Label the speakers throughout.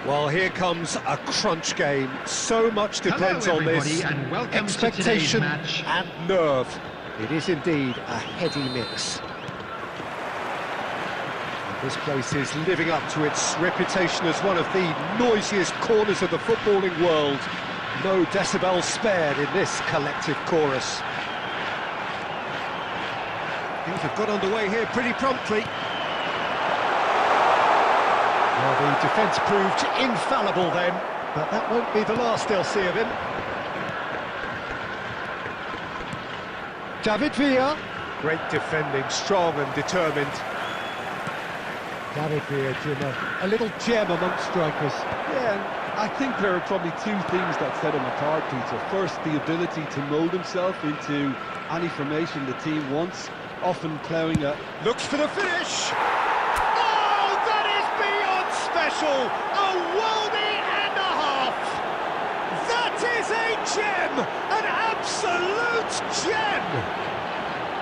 Speaker 1: Well, here comes a crunch game. So much depends on this.
Speaker 2: And welcome
Speaker 1: expectation
Speaker 2: to today's match.
Speaker 1: and nerve. It is indeed a heady mix. And this place is living up to its reputation as one of the noisiest corners of the footballing world. No decibels spared in this collective chorus. Things have got underway here pretty promptly. Well, the defence proved infallible then, but that won't be the last they'll see of him. David Villa. Great defending, strong and determined. David Villa, Jim, a little gem amongst strikers.
Speaker 3: Yeah, and I think there are probably two things that set him apart, Peter. First, the ability to mould himself into any formation the team wants, often ploughing a...
Speaker 1: Looks for the finish! Special, a worldie and a half. That is a gem, an absolute gem.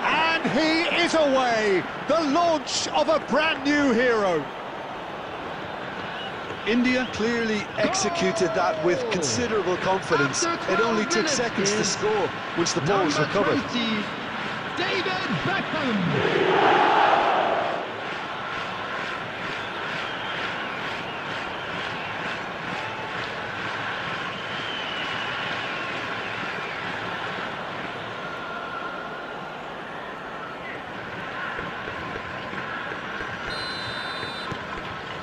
Speaker 1: And he is away, the launch of a brand new hero.
Speaker 4: India clearly executed that with considerable confidence. It only took seconds to score once the ball was recovered.
Speaker 2: 20, David Beckham.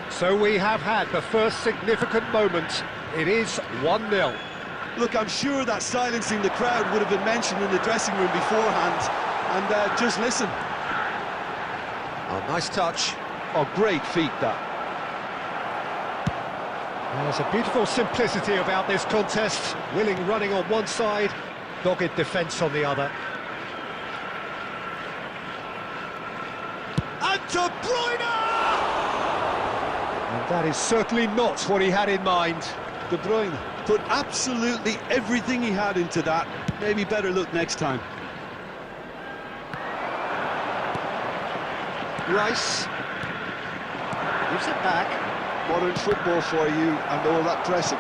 Speaker 1: So we have had the first significant moment. It is 1-0.
Speaker 4: Look, I'm sure that silencing the crowd would have been mentioned in the dressing room beforehand. And just listen.
Speaker 1: Oh, nice touch.
Speaker 4: Oh, great feat, that.
Speaker 1: There's a beautiful simplicity about this contest. Willing running on one side, dogged defence on the other. And De Bruyne! And that is certainly not what he had in mind.
Speaker 4: De Bruyne put absolutely everything he had into that. Maybe better look next time.
Speaker 1: Rice gives it back.
Speaker 4: Modern football for you and all that pressing.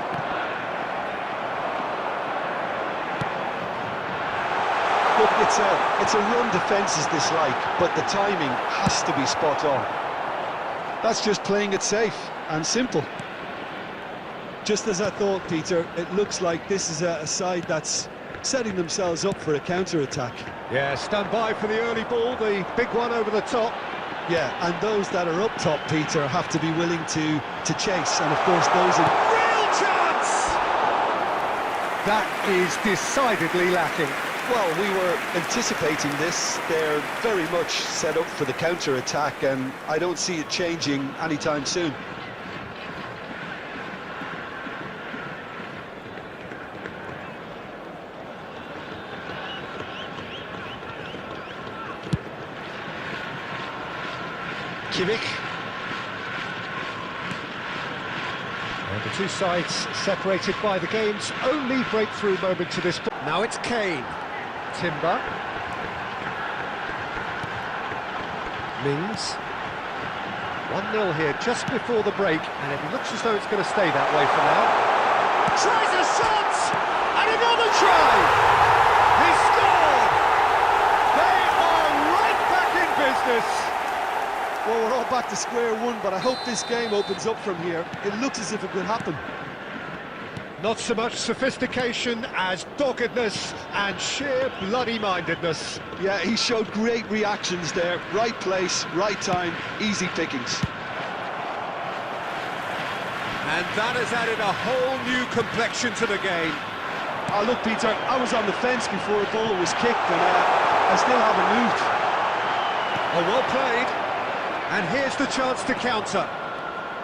Speaker 4: Look, it's a run defences dislike, but the timing has to be spot on. That's just playing it safe and simple. Just as I thought, Peter, it looks like this is a side that's setting themselves up for a counter-attack.
Speaker 1: Yeah, stand by for the early ball, the big one over the top.
Speaker 4: Yeah, and those that are up top, Peter, have to be willing to chase, and of course those in...
Speaker 1: Real chance! That is decidedly lacking.
Speaker 4: Well, we were anticipating this. They're very much set up for the counter-attack, and I don't see it changing anytime soon.
Speaker 1: Kimmich. And the two sides separated by the game's only breakthrough moment to this point. Now it's Kane. Timber. Mings. 1-0 here just before the break, and it looks as though it's going to stay that way for now. Tries a shot! And another try! He scored! They are right back in business!
Speaker 4: Well, we're all back to square one, but I hope this game opens up from here. It looks as if it could happen.
Speaker 1: Not so much sophistication as doggedness and sheer bloody-mindedness.
Speaker 4: Yeah, he showed great reactions there. Right place, right time, easy pickings.
Speaker 1: And that has added a whole new complexion to the game.
Speaker 3: Oh, look, Peter, I was on the fence before the ball was kicked, and I still haven't moved.
Speaker 1: Oh, well played. And here's the chance to counter.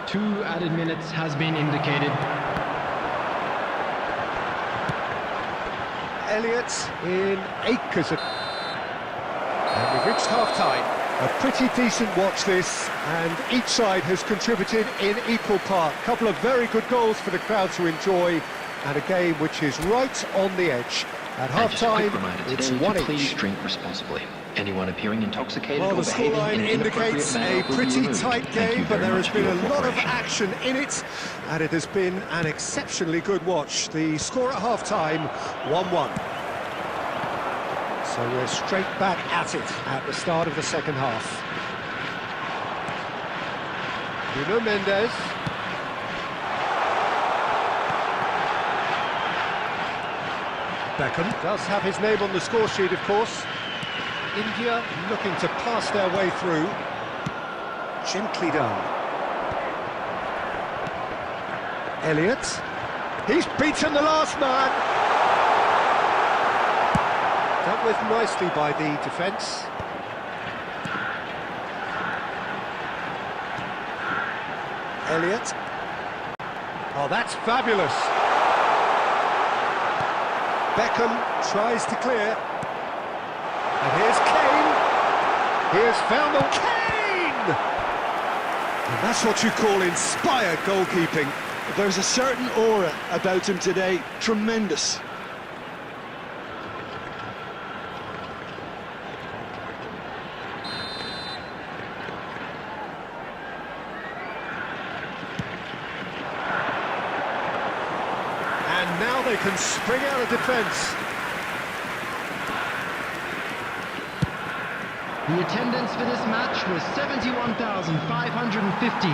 Speaker 2: 2 added minutes has been indicated.
Speaker 1: Elliott in acres of... And we've reached half-time. A pretty decent watch this, and each side has contributed in equal part. A couple of very good goals for the crowd to enjoy, and a game which is right on the edge. At half-time, it's 1-1.
Speaker 5: Please drink responsibly. Anyone appearing intoxicated
Speaker 1: Well,
Speaker 5: or
Speaker 1: the
Speaker 5: behaving
Speaker 1: scoreline
Speaker 5: in an inappropriate
Speaker 1: indicates
Speaker 5: manner
Speaker 1: a
Speaker 5: will be
Speaker 1: pretty
Speaker 5: removed.
Speaker 1: tight
Speaker 5: Thank you
Speaker 1: game, but
Speaker 5: very
Speaker 1: there has
Speaker 5: much
Speaker 1: been
Speaker 5: for
Speaker 1: a
Speaker 5: your
Speaker 1: lot of
Speaker 5: cooperation.
Speaker 1: action in it, and it has been an exceptionally good watch. The score at half-time, 1-1. So we're straight back at it at the start of the second half. Nuno Mendes. Beckham does have his name on the score sheet, of course. India looking to pass their way through. Gently done. Elliott. He's beaten the last man. Dealt with nicely by the defence. Elliott. Oh, that's fabulous. Beckham tries to clear. And here's Kane. He has found a Kane! And that's what you call inspired goalkeeping.
Speaker 3: There's a certain aura about him today. Tremendous.
Speaker 1: And now they can spring out of defence.
Speaker 2: The attendance for this match was 71,550.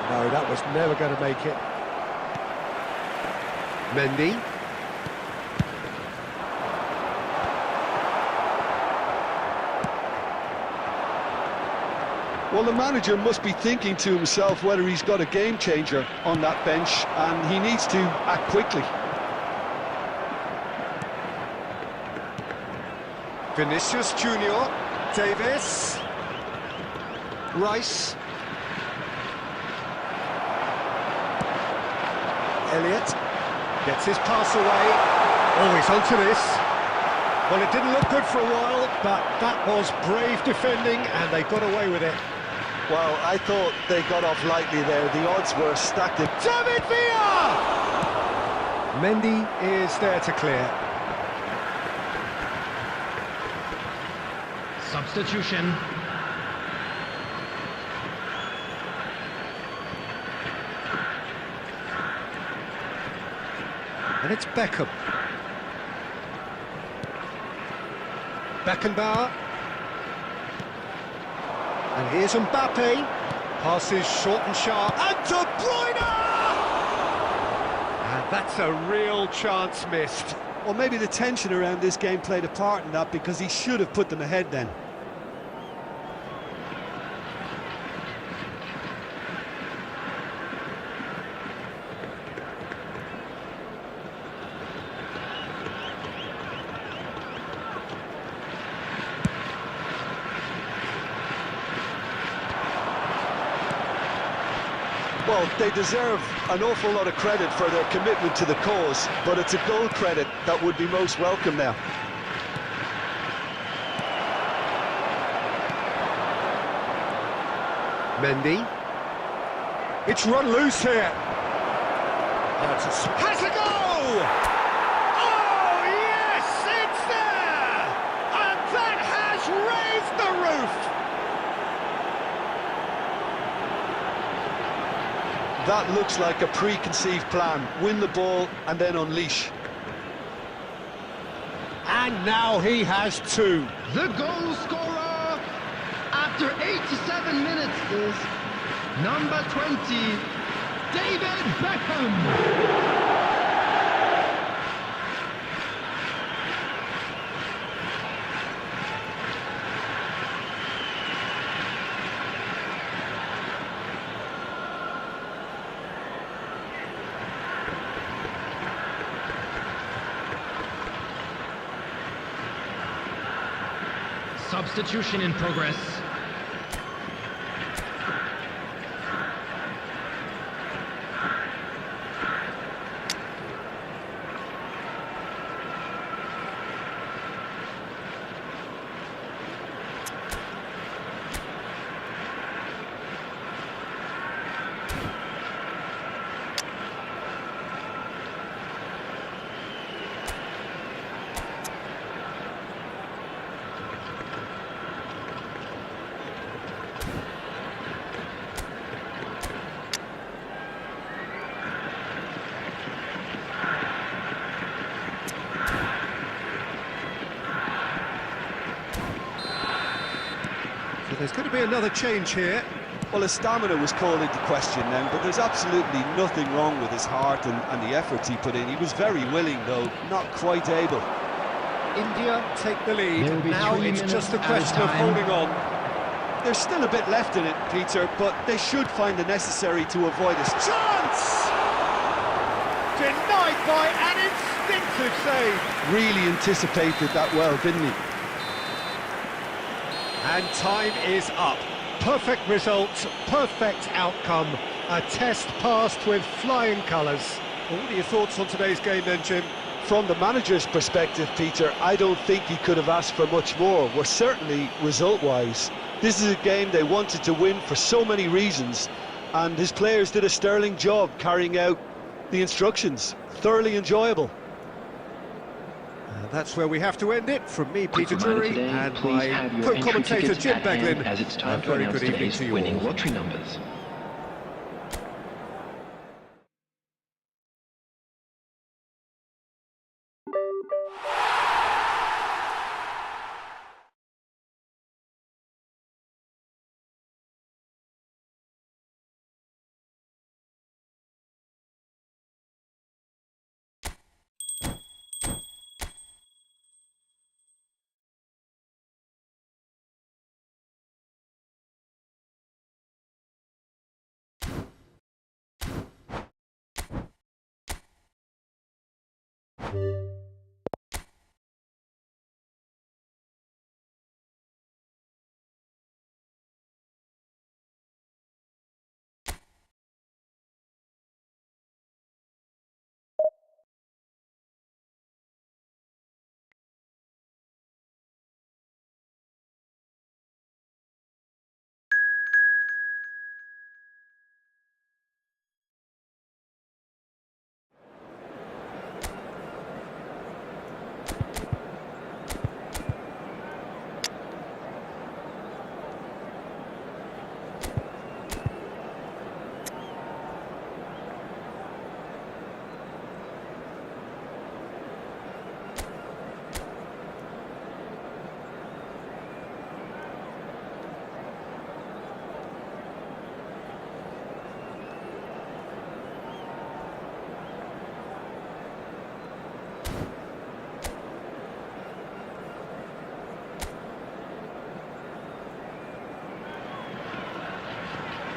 Speaker 1: No, that was never going to make it. Mendy.
Speaker 3: Well, the manager must be thinking to himself whether he's got a game changer on that bench, and he needs to act quickly.
Speaker 1: Vinicius Junior, Davis, Rice, Elliott gets his pass away. Oh, he's onto this. Well, it didn't look good for a while, but that was brave defending, and they got away with it.
Speaker 4: Well, I thought they got off lightly there. The odds were stacked.
Speaker 1: David Villa! Mendy is there to clear.
Speaker 2: Substitution.
Speaker 1: And it's Beckham. Beckenbauer. And here's Mbappe. Passes short and sharp. And De Bruyne! And that's a real chance missed.
Speaker 3: Well, maybe the tension around this game played a part in that, because he should have put them ahead then.
Speaker 4: Well, they deserve an awful lot of credit for their commitment to the cause, but it's a goal credit that would be most welcome now.
Speaker 1: Mendy. It's run loose here. Has a go! Oh, yes, it's there! And that has raised the roof!
Speaker 4: That looks like a preconceived plan. Win the ball and then unleash.
Speaker 1: And now he has two.
Speaker 2: The goal scorer after 87 minutes is number 20, David Beckham. Substitution in progress.
Speaker 1: So there's going to be another change here.
Speaker 4: Well, his stamina was called into question then, but there's absolutely nothing wrong with his heart and the efforts he put in. He was very willing, though, not quite able.
Speaker 1: India take the lead.
Speaker 2: There will be
Speaker 1: Now
Speaker 2: 3
Speaker 1: it's
Speaker 2: minutes
Speaker 1: just a
Speaker 2: at a
Speaker 1: question of
Speaker 2: time.
Speaker 1: holding on.
Speaker 4: There's still a bit left in it, Peter, but they should find the necessary to avoid a
Speaker 1: Chance! Denied by an instinctive save.
Speaker 4: really anticipated that well, didn't he?
Speaker 1: And time is up. Perfect result, perfect outcome. A test passed with flying colours. What are your thoughts on today's game then, Jim?
Speaker 4: From the manager's perspective, Peter, I don't think he could have asked for much more. Well, certainly result-wise. This is a game they wanted to win for so many reasons, and his players did a sterling job carrying out the instructions. Thoroughly enjoyable.
Speaker 1: That's where we have to end it. From me,
Speaker 5: Quick
Speaker 1: Peter
Speaker 5: reminder
Speaker 1: Drury,
Speaker 5: today,
Speaker 1: and
Speaker 5: please
Speaker 1: my
Speaker 5: have your entry
Speaker 1: co-commentator
Speaker 5: tickets
Speaker 1: Jim
Speaker 5: at hand,
Speaker 1: Beglin.
Speaker 5: as it's time
Speaker 1: A
Speaker 5: to
Speaker 1: very
Speaker 5: announce
Speaker 1: good evening
Speaker 5: today's
Speaker 1: to you
Speaker 5: winning
Speaker 1: all.
Speaker 5: lottery numbers.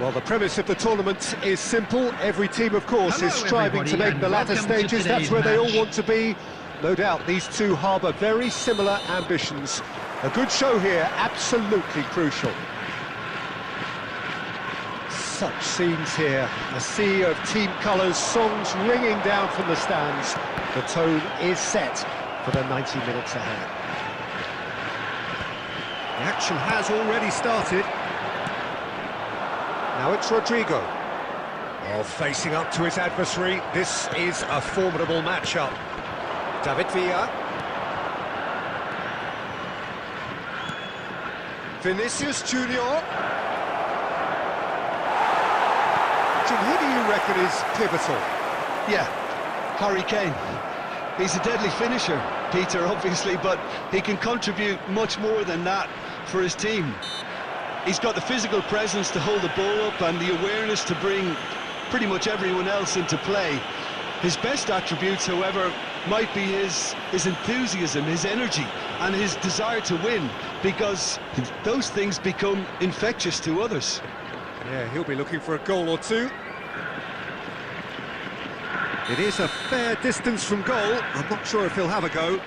Speaker 1: Well, the premise of the tournament is simple. Every team, of course,
Speaker 2: Hello,
Speaker 1: is striving to
Speaker 2: everybody,
Speaker 1: make the
Speaker 2: and
Speaker 1: latter
Speaker 2: welcome to
Speaker 1: stages. That's
Speaker 2: today's
Speaker 1: where they all
Speaker 2: match.
Speaker 1: want to be. No doubt, these two harbour very similar ambitions. A good show here, absolutely crucial. Such scenes here. A sea of team colours, songs ringing down from the stands. The tone is set for the 90 minutes ahead. The action has already started. Now it's Rodrigo. Well, facing up to his adversary, this is a formidable matchup. David Villa. Vinicius Junior. Jim, who do you reckon is pivotal?
Speaker 4: Yeah, Harry Kane. He's a deadly finisher, Peter, obviously, but he can contribute much more than that for his team. He's got the physical presence to hold the ball up and the awareness to bring pretty much everyone else into play. His best attributes, however, might be his enthusiasm, his energy, and his desire to win, because those things become infectious to others.
Speaker 1: Yeah, he'll be looking for a goal or two. It is a fair distance from goal. I'm not sure if he'll have a go.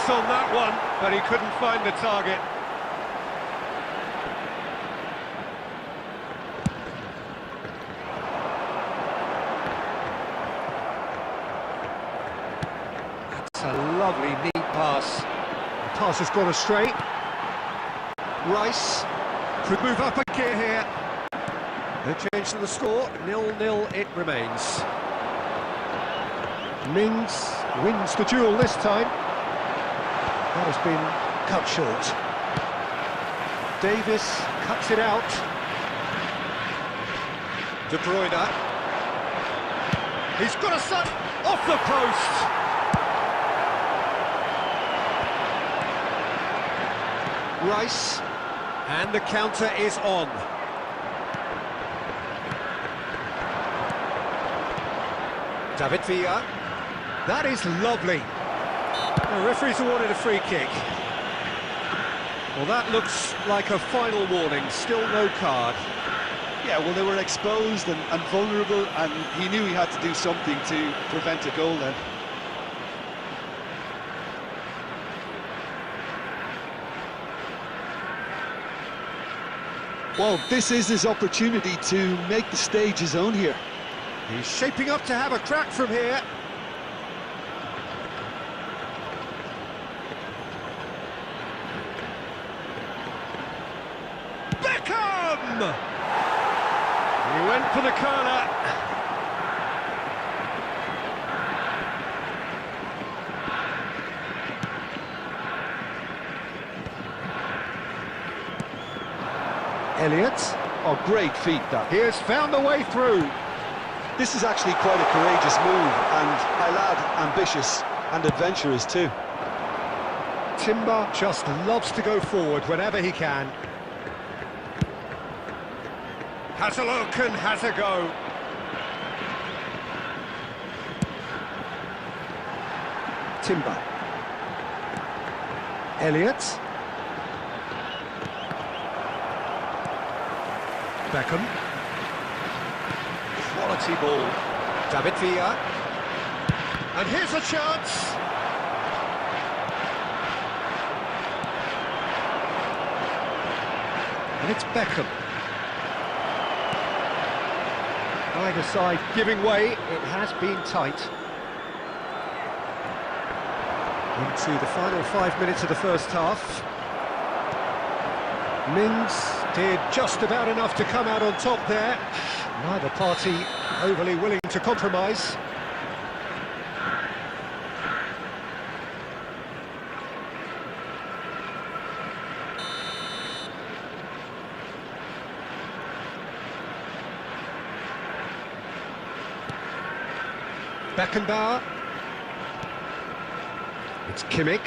Speaker 1: chance on that one, but he couldn't find the target. That's a lovely, neat pass. The pass has gone astray. Rice could move up a gear here. No change to the score, 0-0 it remains. Mings wins the duel this time. That has been cut short. Davis cuts it out. De Bruyne. He's got a shot off the post. Rice. And the counter is on. David Villa. That is lovely. The referee's awarded a free kick. Well, that looks like a final warning. Still no card.
Speaker 4: Yeah, well, they were exposed and vulnerable, and he knew he had to do something to prevent a goal then. Well, this is his opportunity to make the stage his own here.
Speaker 1: He's shaping up to have a crack from here. Beckham! He went for the corner. Elliott.
Speaker 4: Oh, great feat, that.
Speaker 1: He has found the way through.
Speaker 4: This is actually quite a courageous move, and my lad, ambitious and adventurous too.
Speaker 1: Timber just loves to go forward whenever he can. Has a look and has a go. Timber. Elliott. Beckham. Quality ball. David Villa. And here's a chance. And it's Beckham. Either side giving way. It has been tight. Into the final 5 minutes of the first half. Mings did just about enough to come out on top there. Neither party overly willing to compromise. Beckenbauer. It's Kimmich.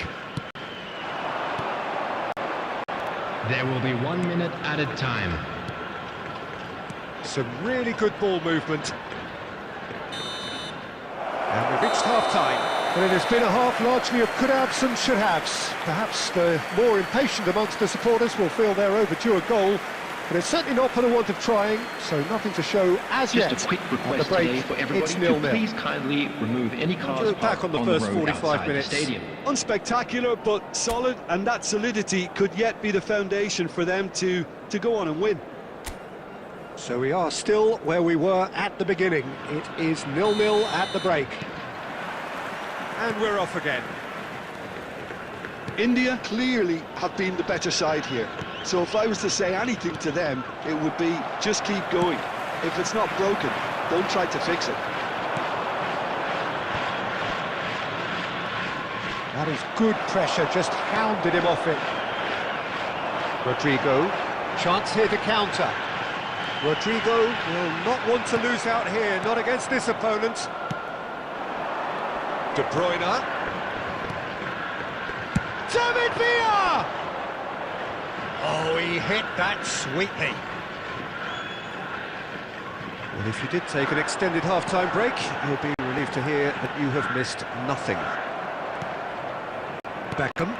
Speaker 2: There will be 1 minute added time.
Speaker 1: Some really good ball movement. And we've reached half-time. Well, it has been a half largely of could-haves and should-haves. Perhaps the more impatient amongst the supporters will feel they're overdue a goal, but it's certainly not for the want of trying, so nothing to show as
Speaker 5: Just
Speaker 1: yet.
Speaker 5: a quick
Speaker 1: At
Speaker 5: request
Speaker 1: the break,
Speaker 5: today for everybody
Speaker 1: it's
Speaker 5: to
Speaker 1: 0-0.
Speaker 5: please kindly remove any cars
Speaker 1: Back
Speaker 5: parked
Speaker 1: on the
Speaker 5: on
Speaker 1: first
Speaker 5: the road
Speaker 1: 45
Speaker 5: outside
Speaker 1: minutes.
Speaker 5: the stadium.
Speaker 4: Unspectacular, but solid, and that solidity could yet be the foundation for them to go on and win.
Speaker 1: So we are still where we were at the beginning. It is 0-0 at the break. And we're off again.
Speaker 4: India clearly have been the better side here. So if I was to say anything to them, it would be just keep going. If it's not broken, don't try to fix it.
Speaker 1: That is good pressure, just hounded him off it. Rodrigo, chance here to counter. Rodrigo will not want to lose out here, not against this opponent. De Bruyne. David Villa! Oh, he hit that sweetly. Well, if you did take an extended half-time break, you'll be relieved to hear that you have missed nothing. Beckham.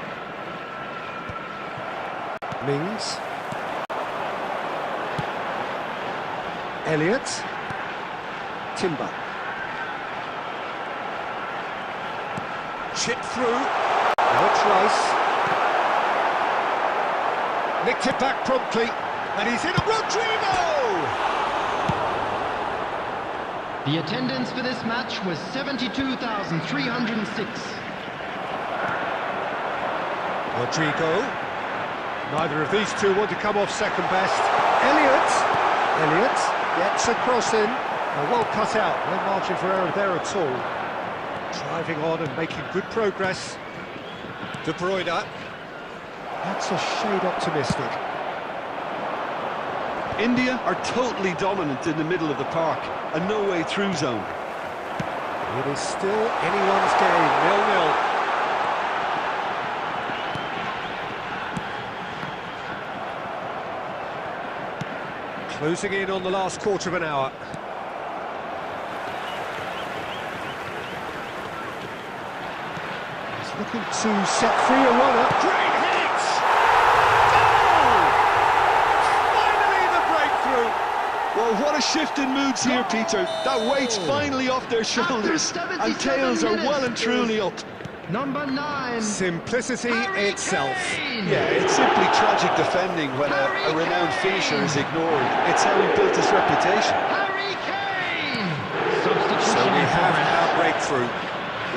Speaker 1: Mings. Elliott. Timber. Chip through. Oh, That's Rice. Nicked it back promptly, and he's in. Rodrigo!
Speaker 2: The attendance for this match was 72,306.
Speaker 1: Rodrigo. Neither of these two want to come off second best. Elliott gets a cross in. Well cut out, no margin for error there at all. Driving on and making good progress. De Bruyne. That's a shade optimistic.
Speaker 3: India are totally dominant in the middle of the park, a no-way through zone.
Speaker 1: It is still anyone's game, 0-0. Closing in on the last quarter of an hour. He's looking to set free a runner. Great hit! Goal! Finally the breakthrough!
Speaker 3: Well, what a shift in moods here, Peter. That weight's finally off their shoulders, and tails are well and truly up.
Speaker 2: Number 9.
Speaker 1: Simplicity itself.
Speaker 3: Yeah, it's simply tragic defending when a renowned finisher is ignored. It's how he built his reputation.
Speaker 2: Harry Kane! Substitution
Speaker 1: So we
Speaker 2: in
Speaker 1: have
Speaker 2: progress.
Speaker 1: our breakthrough.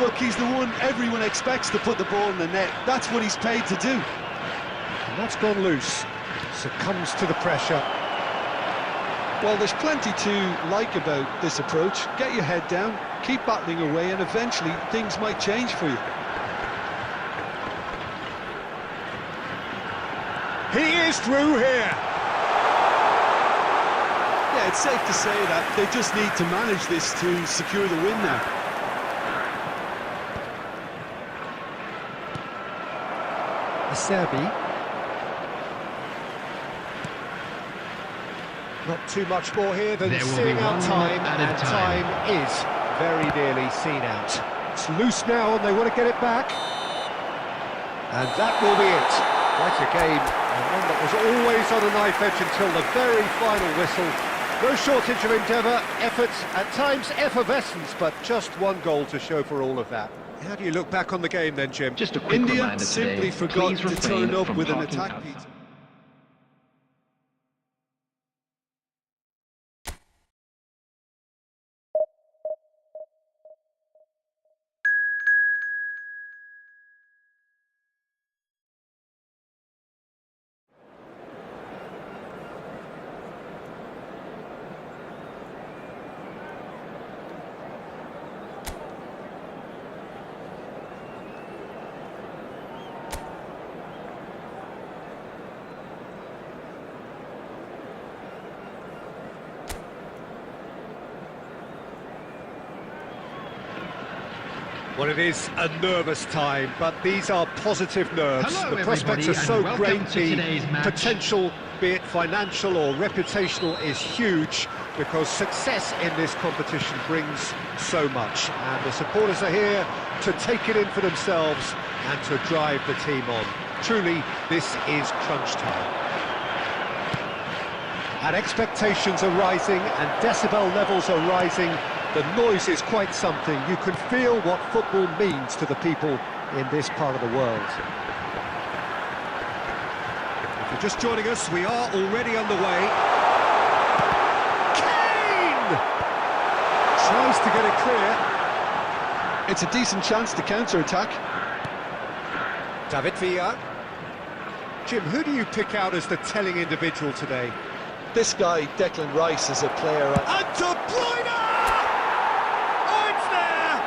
Speaker 3: Look, he's the one everyone expects to put the ball in the net. That's what he's paid to do.
Speaker 1: And that's gone loose. Succumbs to the pressure.
Speaker 3: Well, there's plenty to like about this approach. Get your head down, keep battling away, and eventually things might change for you.
Speaker 1: He is through here.
Speaker 3: Yeah, it's safe to say that they just need to manage this to secure the win now.
Speaker 1: Serbi. Not too much more here than
Speaker 2: There will
Speaker 1: seeing
Speaker 2: be
Speaker 1: out
Speaker 2: 1
Speaker 1: time,
Speaker 2: minute added
Speaker 1: and
Speaker 2: time.
Speaker 1: time is very nearly seen out. It's loose now, and they want to get it back. And that will be it. Quite a game, and one that was always on a knife edge until the very final whistle. No shortage of endeavour, effort, at times effervescence, but just one goal to show for all of that. How do you look back on the game then, Jim?
Speaker 5: Just a quick
Speaker 3: India
Speaker 5: reminder
Speaker 3: simply
Speaker 5: today,
Speaker 3: forgot
Speaker 5: please
Speaker 3: to
Speaker 5: refrain
Speaker 3: turn up
Speaker 5: from
Speaker 3: with an
Speaker 5: talking
Speaker 3: attack,
Speaker 5: outside.
Speaker 3: Peter.
Speaker 1: Well, it is a nervous time, but these are positive nerves.
Speaker 2: Hello,
Speaker 1: the prospects are
Speaker 2: everybody,
Speaker 1: so
Speaker 2: and welcome
Speaker 1: great.
Speaker 2: to today's
Speaker 1: The
Speaker 2: match.
Speaker 1: potential, be it financial or reputational, is huge because success in this competition brings so much. And the supporters are here to take it in for themselves and to drive the team on. Truly, this is crunch time. And expectations are rising and decibel levels are rising. The noise is quite something. You can feel what football means to the people in this part of the world. If you're just joining us, we are already underway. Kane! Tries to get it clear.
Speaker 3: It's a decent chance to counter-attack.
Speaker 1: David Villa. Jim, who do you pick out as the telling individual today?
Speaker 3: This guy, Declan Rice, is a player...
Speaker 1: And De Bruyne! Oh, it's there!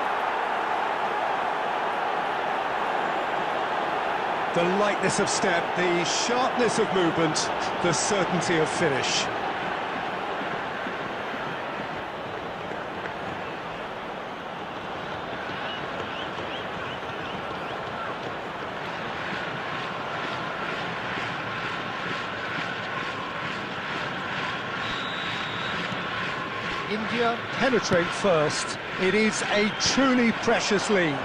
Speaker 1: The lightness of step, the sharpness of movement, the certainty of finish. India penetrate first. It is a truly precious lead.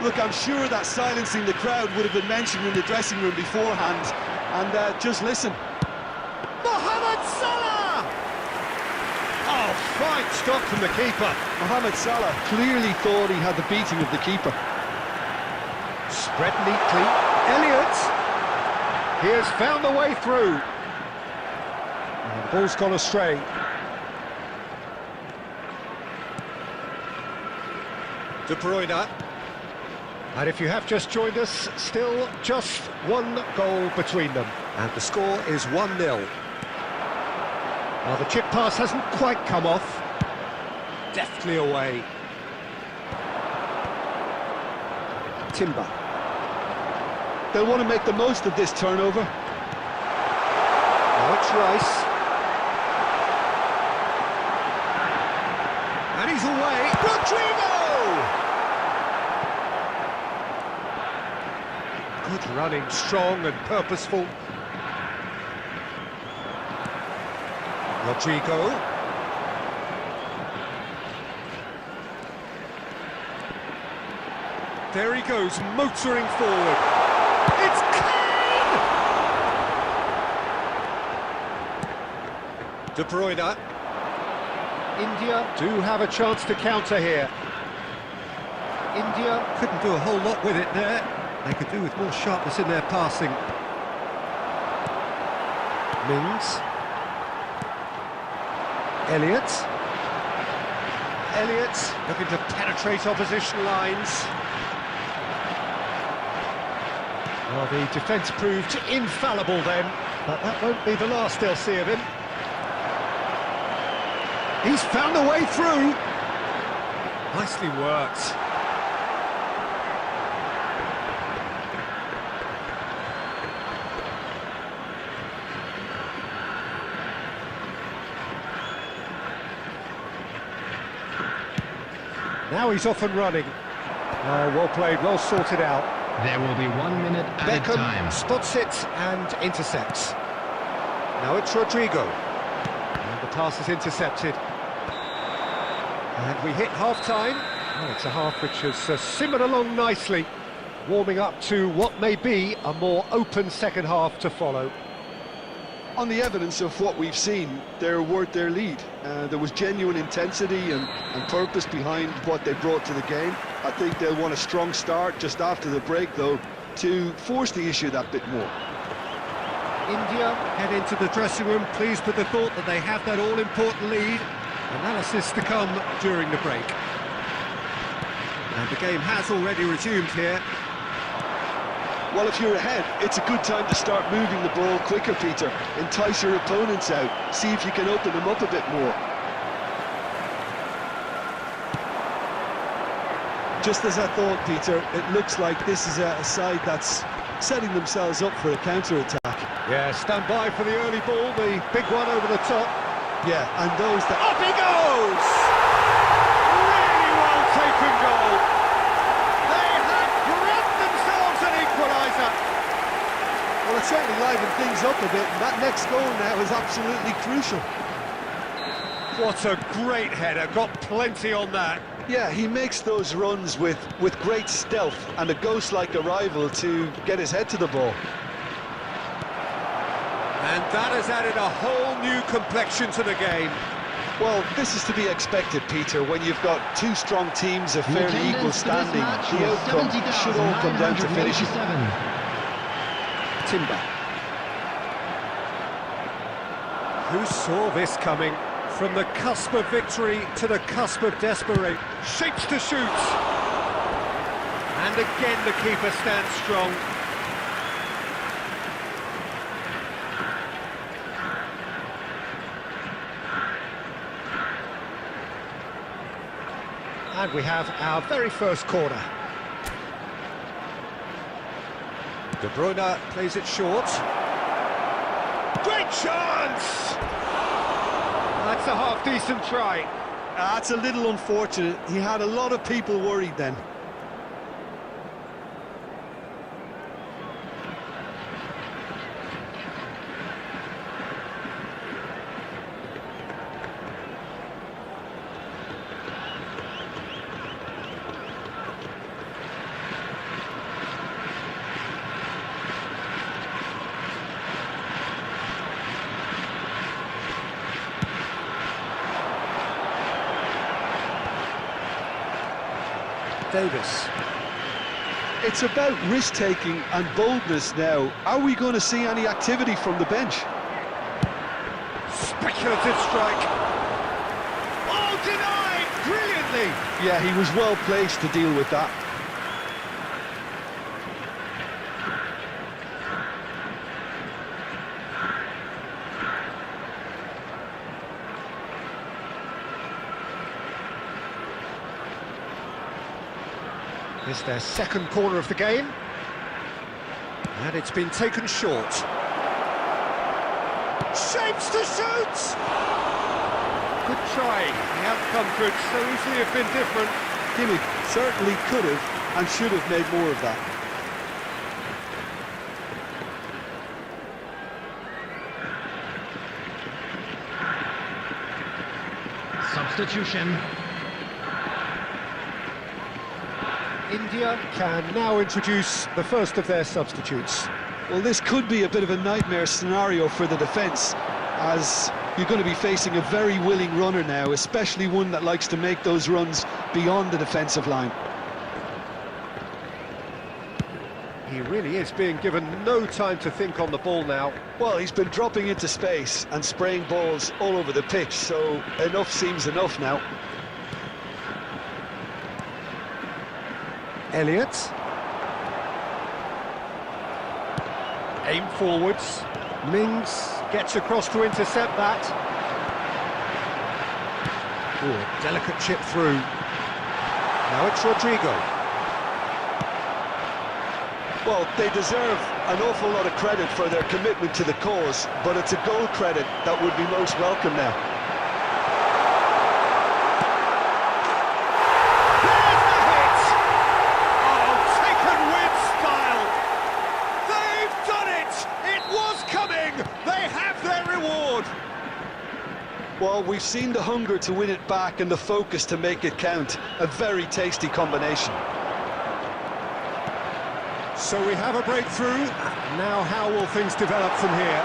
Speaker 3: Look, I'm sure that silencing the crowd would have been mentioned in the dressing room beforehand. And just listen.
Speaker 1: Mohamed Salah! Oh, fine stop from the keeper.
Speaker 3: Mohamed Salah clearly thought he had the beating of the keeper.
Speaker 1: Spread neatly. Elliott. He has found the way through. And the ball's gone astray. De Bruyne. And if you have just joined us, still just one goal between them. And the score is 1-0. Well, the chip pass hasn't quite come off. Deftly away. Timber.
Speaker 3: They'll want to make the most of this turnover.
Speaker 1: Now it's Rice. And he's away. Rodrigo! Good running, strong and purposeful. Rodrigo. There he goes, motoring forward. It's Kane! De Bruyne. India do have a chance to counter here. India couldn't do a whole lot with it there. They could do with more sharpness in their passing. Mings. Elliott. Elliott looking to penetrate opposition lines. Well, the defence proved infallible then, but that won't be the last they'll see of him. He's found a way through. Nicely worked. Now he's off and running. Well played, well sorted out.
Speaker 2: There will be 1 minute added
Speaker 1: Beckham
Speaker 2: time.
Speaker 1: spots it and intercepts. Now it's Rodrigo. And the pass is intercepted. And we hit half-time. Well, it's a half which has simmered along nicely, warming up to what may be a more open second half to follow.
Speaker 3: On the evidence of what we've seen, they're worth their lead. There was genuine intensity and purpose behind what they brought to the game. I think they'll want a strong start just after the break, though, to force the issue that bit more.
Speaker 1: India head into the dressing room pleased with the thought that they have that all-important lead. Analysis to come during the break. And the game has already resumed here.
Speaker 3: Well, if you're ahead, it's a good time to start moving the ball quicker, Peter. Entice your opponents out. See if you can open them up a bit more. Just as I thought, Peter, it looks like this is a side that's setting themselves up for a counter-attack.
Speaker 1: Yeah, stand by for the early ball, the big one over the top.
Speaker 3: Yeah, and those that...
Speaker 1: Up he goes! Really well taken goal. They have grabbed themselves an equaliser.
Speaker 3: Well, it certainly livened things up a bit, and that next goal now is absolutely crucial.
Speaker 1: What a great header, got plenty on that.
Speaker 3: Yeah, he makes those runs with great stealth and a ghost-like arrival to get his head to the ball.
Speaker 1: And that has added a whole new complexion to the game.
Speaker 3: Well, this is to be expected, Peter, when you've got two strong teams of fairly equal standing. The outcome should all come down to finishing.
Speaker 1: Timber. Who saw this coming? From the cusp of victory to the cusp of desperation. Shapes to shoot. And again the keeper stands strong. And we have our very first corner. De Bruyne plays it short. Great chance! That's a half-decent try.
Speaker 3: That's a little unfortunate. He had a lot of people worried then.
Speaker 1: Davis.
Speaker 3: It's about risk-taking and boldness now. Are we going to see any activity from the bench?
Speaker 1: Speculative strike. Oh, denied brilliantly.
Speaker 3: Yeah, he was well placed to deal with that.
Speaker 1: It's their second corner of the game, and it's been taken short. Shapes to shoot! Good try. The outcome could so easily have been different.
Speaker 3: Jimmy certainly could have and should have made more of that.
Speaker 2: Substitution.
Speaker 1: India can now introduce the first of their substitutes.
Speaker 3: Well, this could be a bit of a nightmare scenario for the defence, as you're going to be facing a very willing runner now, especially one that likes to make those runs beyond the defensive line.
Speaker 1: He really is being given no time to think on the ball now.
Speaker 3: Well, he's been dropping into space and spraying balls all over the pitch, so enough seems enough now.
Speaker 1: Elliott. Aim forwards. Mings gets across to intercept that. Oh, delicate chip through. Now it's Rodrigo.
Speaker 3: Well, they deserve an awful lot of credit for their commitment to the cause, but it's a goal credit that would be most welcome now. Well, we've seen the hunger to win it back and the focus to make it count. A very tasty combination.
Speaker 1: So we have a breakthrough. Now how will things develop from here?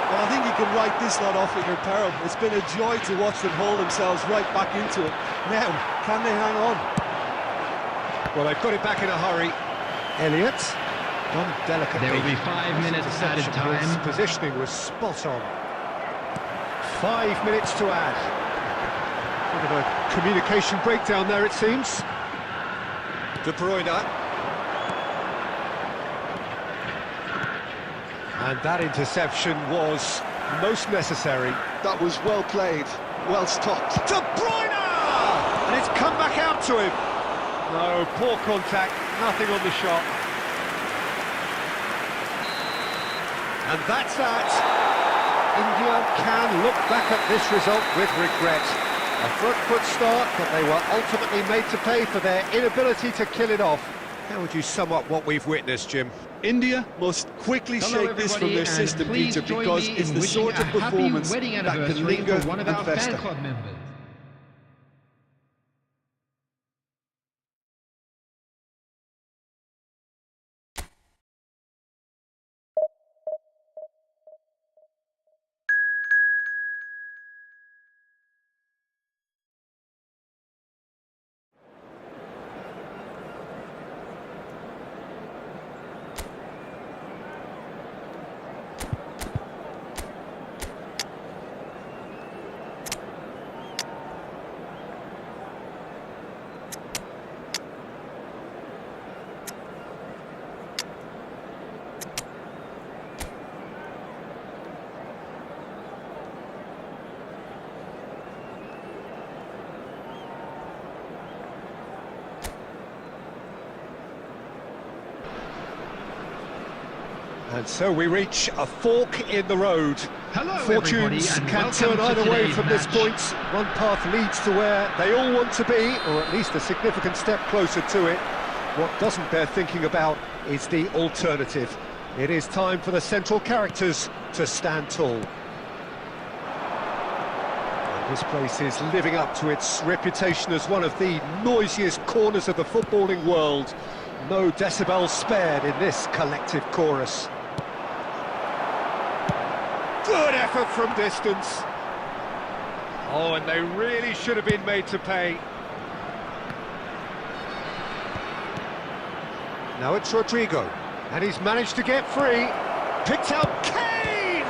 Speaker 3: Well, I think you can write this lot off at your peril. It's been a joy to watch them hold themselves right back into it. Now, can they hang on?
Speaker 1: Well, they've got it back in a hurry. Elliott. Done delicately.
Speaker 2: There will be 5 minutes added time.
Speaker 1: His positioning was spot on. 5 minutes to add. Bit of a communication breakdown there, it seems. De Bruyne. And that interception was most necessary.
Speaker 3: That was well played, well stopped.
Speaker 1: De Bruyne! And it's come back out to him. No, poor contact, nothing on the shot. And that's that. India can look back at this result with regret. A front foot start, but they were ultimately made to pay for their inability to kill it off. How would you sum up what we've witnessed, Jim?
Speaker 3: India must quickly shake this from their system, Peter, because it's the sort of performance that can linger and fester.
Speaker 1: And so we reach a fork in the road.
Speaker 2: Hello,
Speaker 1: Fortunes can turn either way from this point. One path leads to where they all want to be, or at least a significant step closer to it. What doesn't bear thinking about is the alternative. It is time for the central characters to stand tall. And this place is living up to its reputation as one of the noisiest corners of the footballing world. No decibels spared in this collective chorus. Good effort from distance. Oh, and they really should have been made to pay. Now it's Rodrigo, and he's managed to get free. Picked out Kane!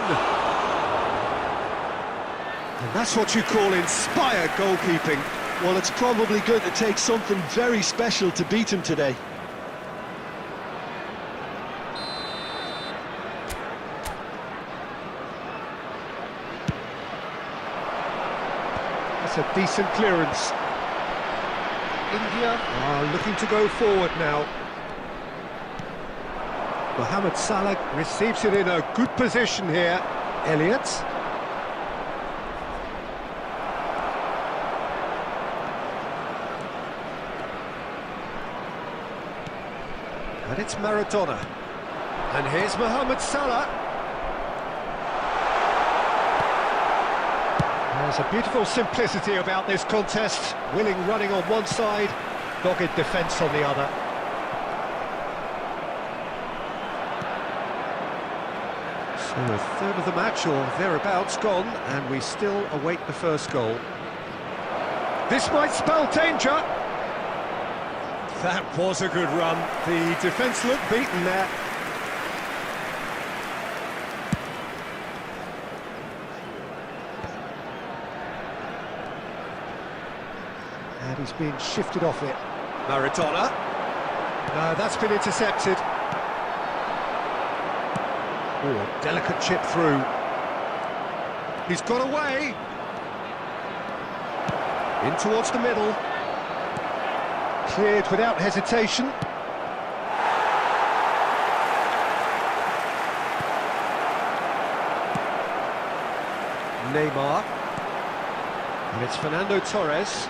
Speaker 1: And that's what you call inspired goalkeeping.
Speaker 3: Well, it's probably going to take something very special to beat him today.
Speaker 1: That's a decent clearance. India are looking to go forward now. Mohamed Salah receives it in a good position here. Elliott. And it's Maradona. And here's Mohamed Salah. There's a beautiful simplicity about this contest. Willing running on one side, dogged defence on the other. So a third of the match, or thereabouts, gone, and we still await the first goal. This might spell danger. That was a good run. The defence looked beaten there. And he's being shifted off it. Maradona. No, that's been intercepted. Oh, a delicate chip through. He's got away. In towards the middle. Cleared without hesitation. Neymar. And it's Fernando Torres.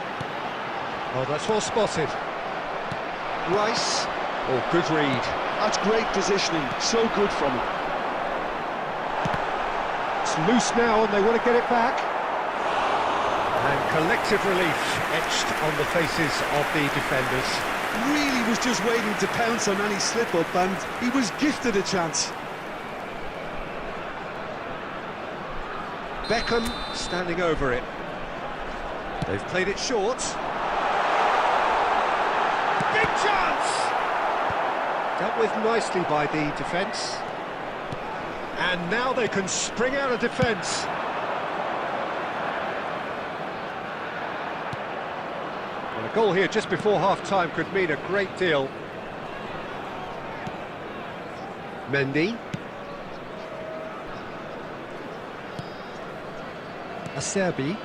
Speaker 1: Oh, that's well spotted. Rice. Oh, good read.
Speaker 3: That's great positioning, so good from him.
Speaker 1: It's loose now and they want to get it back. And collective relief etched on the faces of the defenders.
Speaker 3: Really was just waiting to pounce on any slip-up, and he was gifted a chance.
Speaker 1: Beckham standing over it. They've played it short. Big chance! Dealt with nicely by the defence. And now they can spring out of defence. Well, a goal here just before half-time could mean a great deal. Mendy. Acerbi.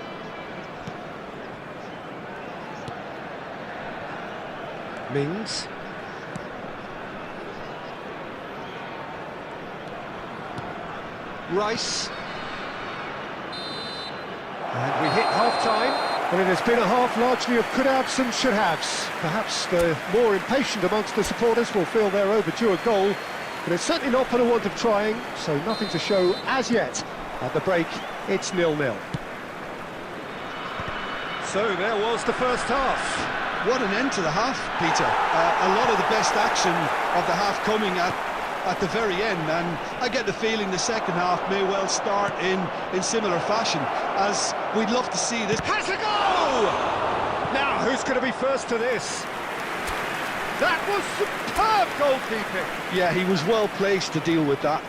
Speaker 1: Mings. Rice. And we hit half-time. Well, it has been a half largely of could-haves and should-haves. Perhaps the more impatient amongst the supporters will feel they're overdue a goal, but it's certainly not for the want of trying, so nothing to show as yet. At the break, it's 0-0. So there was the first half.
Speaker 3: What an end to the half, Peter. A lot of the best action of the half coming at the very end, and I get the feeling the second half may well start in similar fashion, as we'd love to see this.
Speaker 1: Has a go! Now, who's going to be first to this? That was superb goalkeeping!
Speaker 3: Yeah, he was well placed to deal with that.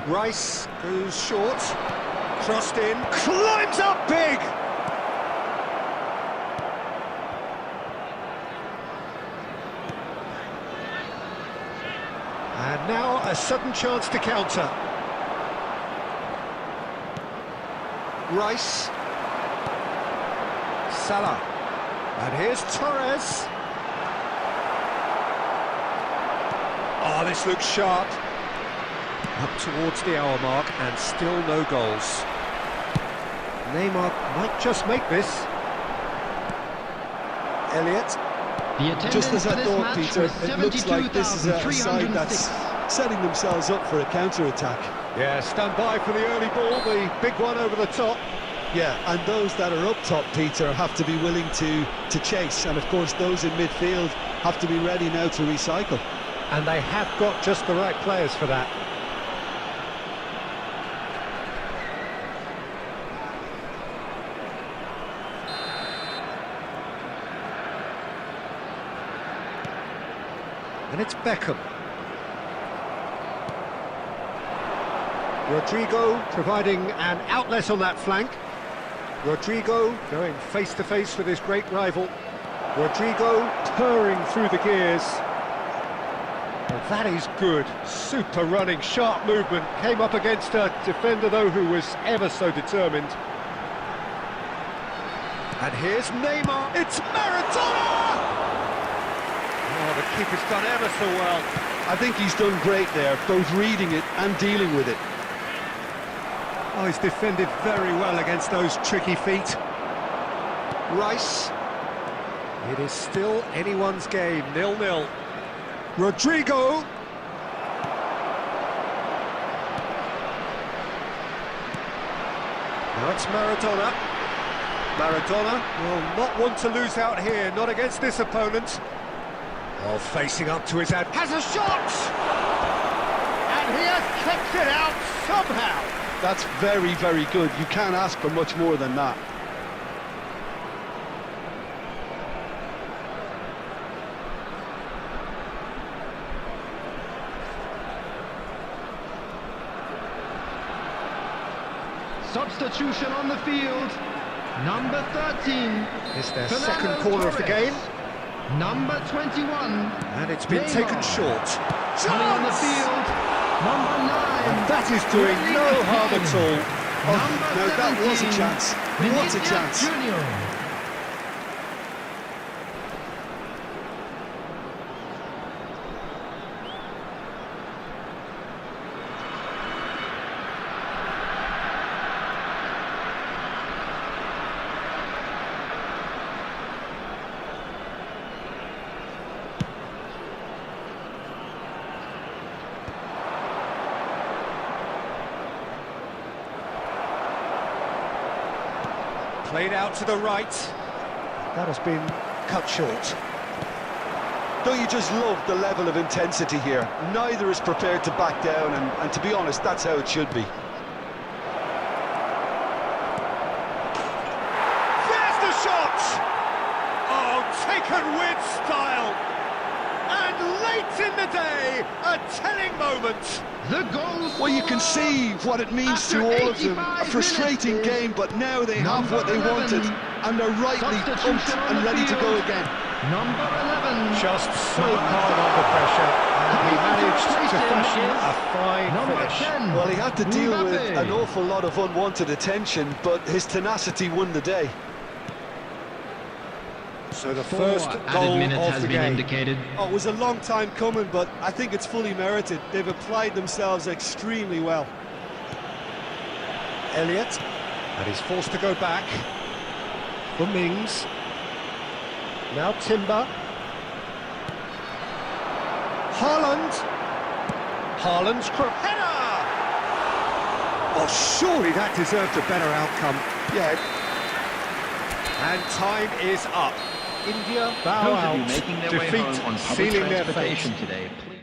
Speaker 1: Rice goes short, crossed in, climbs up big! And now a sudden chance to counter. Rice. Salah. And here's Torres. Oh, this looks sharp. Up towards the hour mark and still no goals. Neymar might just make this. Elliott.
Speaker 3: Just as I thought, Peter, it looks like this is a side that's setting themselves up for a counter-attack.
Speaker 1: Yeah, stand by for the early ball, the big one over the top.
Speaker 3: Yeah, and those that are up top, Peter, have to be willing to chase, and of course those in midfield have to be ready now to recycle.
Speaker 1: And they have got just the right players for that. And it's Beckham. Rodrigo providing an outlet on that flank. Rodrigo going face-to-face with his great rival. Rodrigo purring through the gears. Well, that is good. Super running, sharp movement. Came up against a defender, though, who was ever so determined. And here's Neymar. It's Maradona! Oh, the keeper's done ever so well.
Speaker 3: I think he's done great there, both reading it and dealing with it.
Speaker 1: Oh, he's defended very well against those tricky feet. Rice. It is still anyone's game, 0-0. Rodrigo. Now it's Maradona. Maradona will not want to lose out here, not against this opponent. Oh, facing up to his has a shot! And he has kept it out somehow.
Speaker 3: That's very, very good. You can't ask for much more than that.
Speaker 2: Substitution on the field. Number 13.
Speaker 1: It's their
Speaker 2: Fernando
Speaker 1: second corner of the
Speaker 2: Torres.
Speaker 1: game.
Speaker 2: Number 21.
Speaker 1: And it's been
Speaker 2: Neymar.
Speaker 1: taken short.
Speaker 2: Coming on the field. Number 9.
Speaker 1: And that is doing no harm at all.
Speaker 2: Number
Speaker 3: No, that was a
Speaker 2: 17.
Speaker 3: chance. What a
Speaker 2: Vinicius
Speaker 3: chance.
Speaker 2: Junior.
Speaker 1: Played out to the right. That has been cut short.
Speaker 3: Don't you just love the level of intensity here? Neither is prepared to back down, and to be honest, that's how it should be.
Speaker 1: There's the shot! Oh, taken with style. And late in the day, a telling moment.
Speaker 2: The goal.
Speaker 3: Well, you can see what it means
Speaker 2: After
Speaker 3: to all of them.
Speaker 2: 85
Speaker 3: A frustrating
Speaker 2: minutes,
Speaker 3: game, but now they have
Speaker 2: number
Speaker 3: what they
Speaker 2: 11.
Speaker 3: wanted, and they're rightly
Speaker 2: Substitution
Speaker 3: pumped
Speaker 2: on
Speaker 3: and
Speaker 2: the
Speaker 3: ready to go
Speaker 2: field.
Speaker 3: again.
Speaker 2: Number 11.
Speaker 1: Just so hard under pressure. And he managed to fashion a fine
Speaker 2: Number
Speaker 1: finish.
Speaker 2: 10.
Speaker 3: Well, he had to deal with
Speaker 2: Mbappe.
Speaker 3: an awful lot of unwanted attention, but his tenacity won the day.
Speaker 1: So the
Speaker 2: 4
Speaker 1: first
Speaker 2: added
Speaker 1: goal
Speaker 2: minutes
Speaker 1: of
Speaker 2: has
Speaker 1: the
Speaker 2: been
Speaker 1: game.
Speaker 2: indicated.
Speaker 4: Oh, it was a long time coming, but I think it's fully merited. They've applied themselves extremely well.
Speaker 1: Elliott, and he's forced to go back. For Mings. Now Timber. Haaland. Haaland's header! Oh, surely that deserved a better outcome.
Speaker 3: Yeah,
Speaker 1: And time is up. India bow
Speaker 5: Those of
Speaker 1: out.
Speaker 5: you making their way
Speaker 1: Defeat
Speaker 5: home on public
Speaker 1: sealing their fate.
Speaker 5: transportation today, please.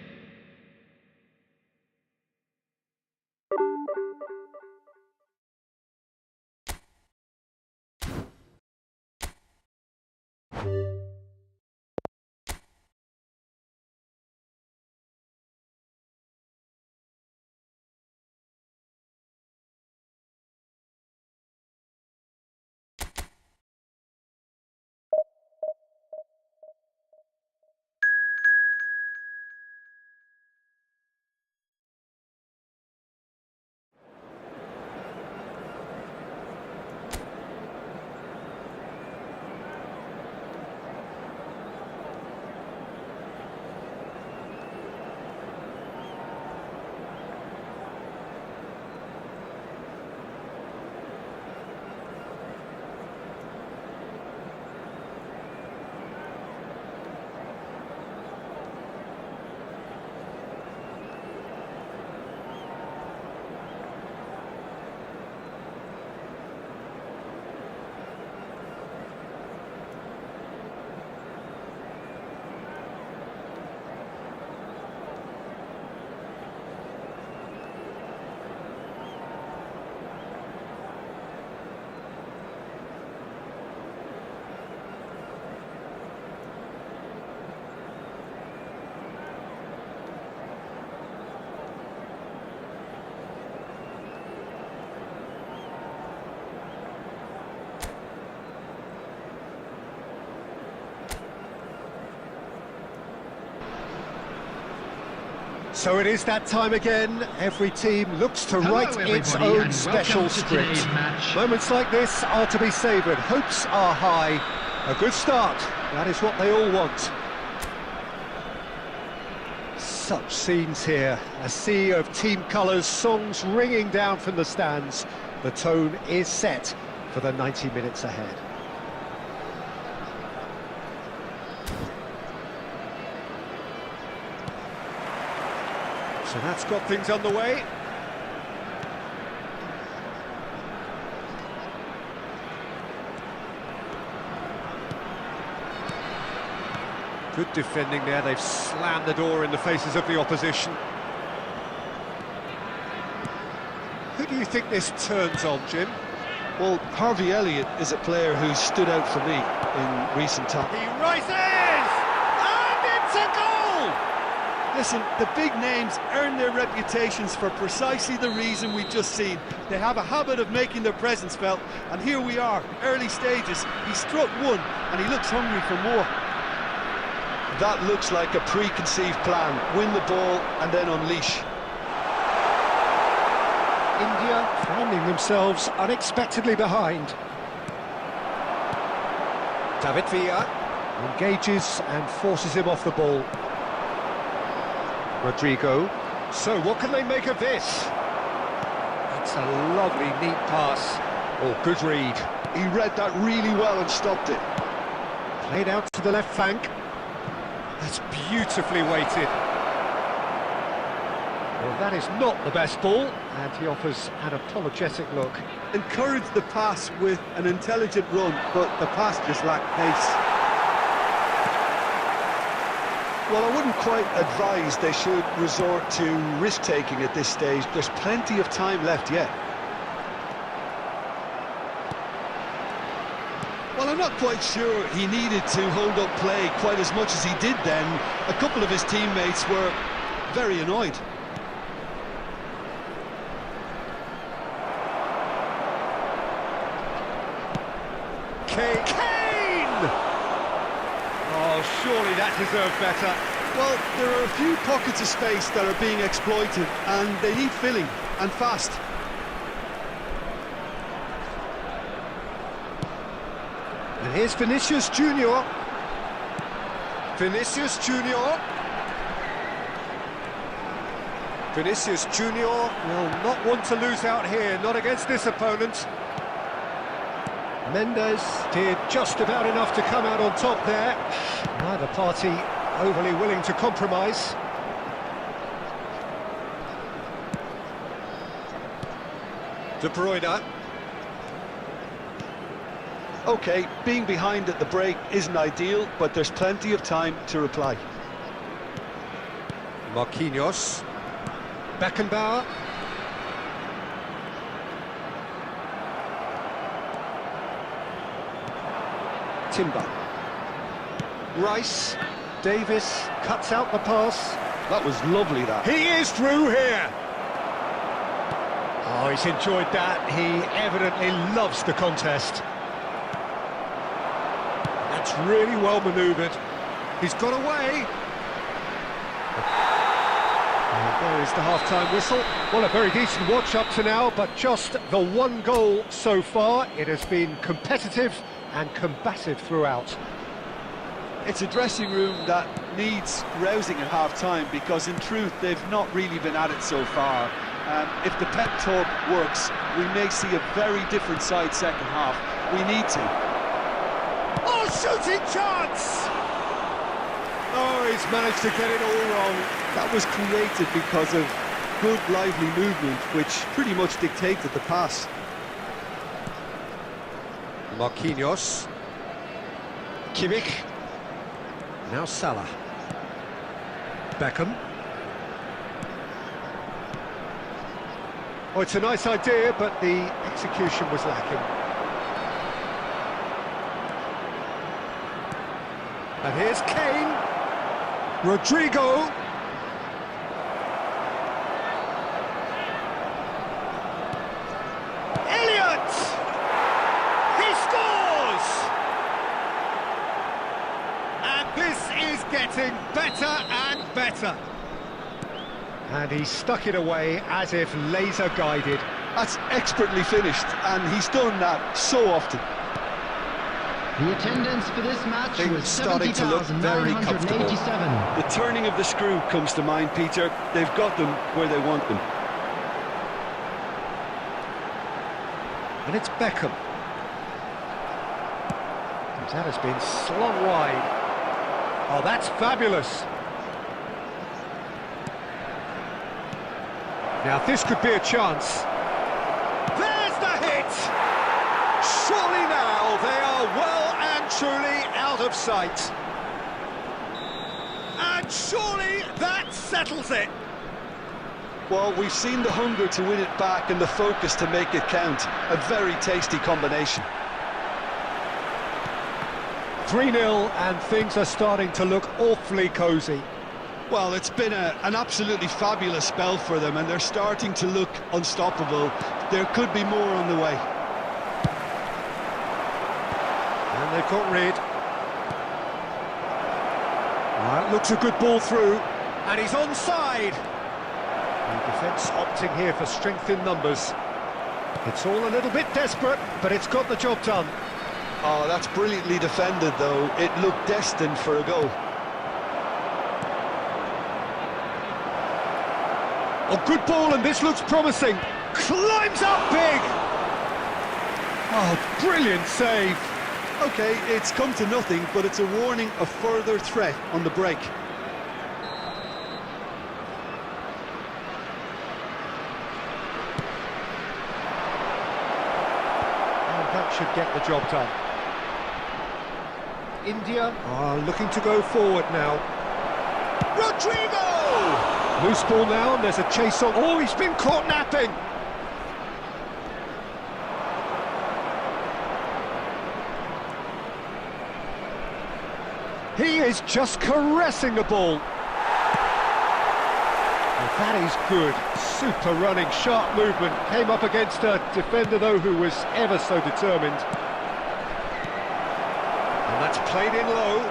Speaker 1: So it is that time again. Every team looks to
Speaker 2: Hello,
Speaker 1: write its
Speaker 2: everybody,
Speaker 1: own
Speaker 2: and
Speaker 1: special
Speaker 2: welcome to
Speaker 1: script.
Speaker 2: today's match.
Speaker 1: Moments like this are to be savoured. Hopes are high. A good start. That is what they all want. Such scenes here. A sea of team colours, songs ringing down from the stands. The tone is set for the 90 minutes ahead. So that's got things underway. Good defending there, they've slammed the door in the faces of the opposition. Who do you think this turns on, Jim?
Speaker 3: Well, Harvey Elliott is a player who's stood out for me in recent times.
Speaker 1: He rises! And it's a goal!
Speaker 4: Listen, the big names earn their reputations for precisely the reason we've just seen. They have a habit of making their presence felt, and here we are, early stages. He struck one, and he looks hungry for more.
Speaker 3: That looks like a preconceived plan. Win the ball and then unleash.
Speaker 1: India finding themselves unexpectedly behind. David Villa engages and forces him off the ball. Rodrigo. So what can they make of this? That's a lovely, neat pass. Oh, good read.
Speaker 3: He read that really well and stopped it.
Speaker 1: Played out to the left flank. That's beautifully weighted. Well, that is not the best ball, and he offers an apologetic look.
Speaker 4: Encouraged the pass with an intelligent run, but the pass just lacked pace.
Speaker 3: Well, I wouldn't quite advise they should resort to risk-taking at this stage. There's plenty of time left yet.
Speaker 4: Well, I'm not quite sure he needed to hold up play quite as much as he did then. A couple of his teammates were very annoyed.
Speaker 1: Kane! Oh, surely that deserved better.
Speaker 4: Well, there are a few pockets of space that are being exploited, and they need filling, and fast.
Speaker 1: And here's Vinicius Junior. Vinicius Junior. Vinicius Junior will not want to lose out here, not against this opponent. Mendes did just about enough to come out on top there. Neither party overly willing to compromise. De Bruyne.
Speaker 3: OK, being behind at the break isn't ideal, but there's plenty of time to reply.
Speaker 1: Marquinhos. Beckenbauer. Timber. Rice. Davis cuts out the pass.
Speaker 3: That was lovely, that.
Speaker 1: He is through here. Oh, he's enjoyed that. He evidently loves the contest. That's really well manoeuvred. He's got away. And there is the half-time whistle. Well, a very decent watch up to now, but just the one goal so far. It has been competitive and combative throughout.
Speaker 4: It's a dressing room that needs rousing at half-time, because in truth they've not really been at it so far. If the pep talk works, we may see a very different side second half. We need to.
Speaker 1: Oh, shooting chance! Oh, he's managed to get it all wrong.
Speaker 4: That was created because of good, lively movement, which pretty much dictated the pass.
Speaker 1: Marquinhos. Kimmich. Now Salah. Beckham. Oh, it's a nice idea, but the execution was lacking. And here's Kane. Rodrigo. Elliott! He scores! And this is getting better and better. And he stuck it away as if laser guided.
Speaker 3: That's expertly finished, and he's done that so often.
Speaker 2: The attendance for this match
Speaker 1: Things
Speaker 2: was
Speaker 1: starting to look very comfortable.
Speaker 2: 70,987.
Speaker 3: The turning of the screw comes to mind, Peter. They've got them where they want them.
Speaker 1: And it's Beckham. That has been slung wide. Oh, that's fabulous. Now, this could be a chance. There's the hit! Surely now they are well and truly out of sight. And surely that settles it.
Speaker 3: Well, we've seen the hunger to win it back and the focus to make it count. A very tasty combination.
Speaker 1: 3-0, and things are starting to look awfully cosy.
Speaker 3: Well, it's been an absolutely fabulous spell for them, and they're starting to look unstoppable. There could be more on the way.
Speaker 1: And they've got rid. That looks a good ball through, and he's onside. The defence opting here for strength in numbers. It's all a little bit desperate, but it's got the job done.
Speaker 3: Oh, that's brilliantly defended, though. It looked destined for a goal.
Speaker 1: Oh, good ball, and this looks promising. Climbs up big. Oh, brilliant save.
Speaker 3: OK, it's come to nothing, but it's a warning of further threat on the break.
Speaker 1: And that should get the job done. India are looking to go forward now. Rodrigo! Loose ball now, and there's a chase on. Oh, he's been caught napping! He is just caressing the ball. Well, that is good. Super running, sharp movement. Came up against a defender, though, who was ever so determined. And that's played in low.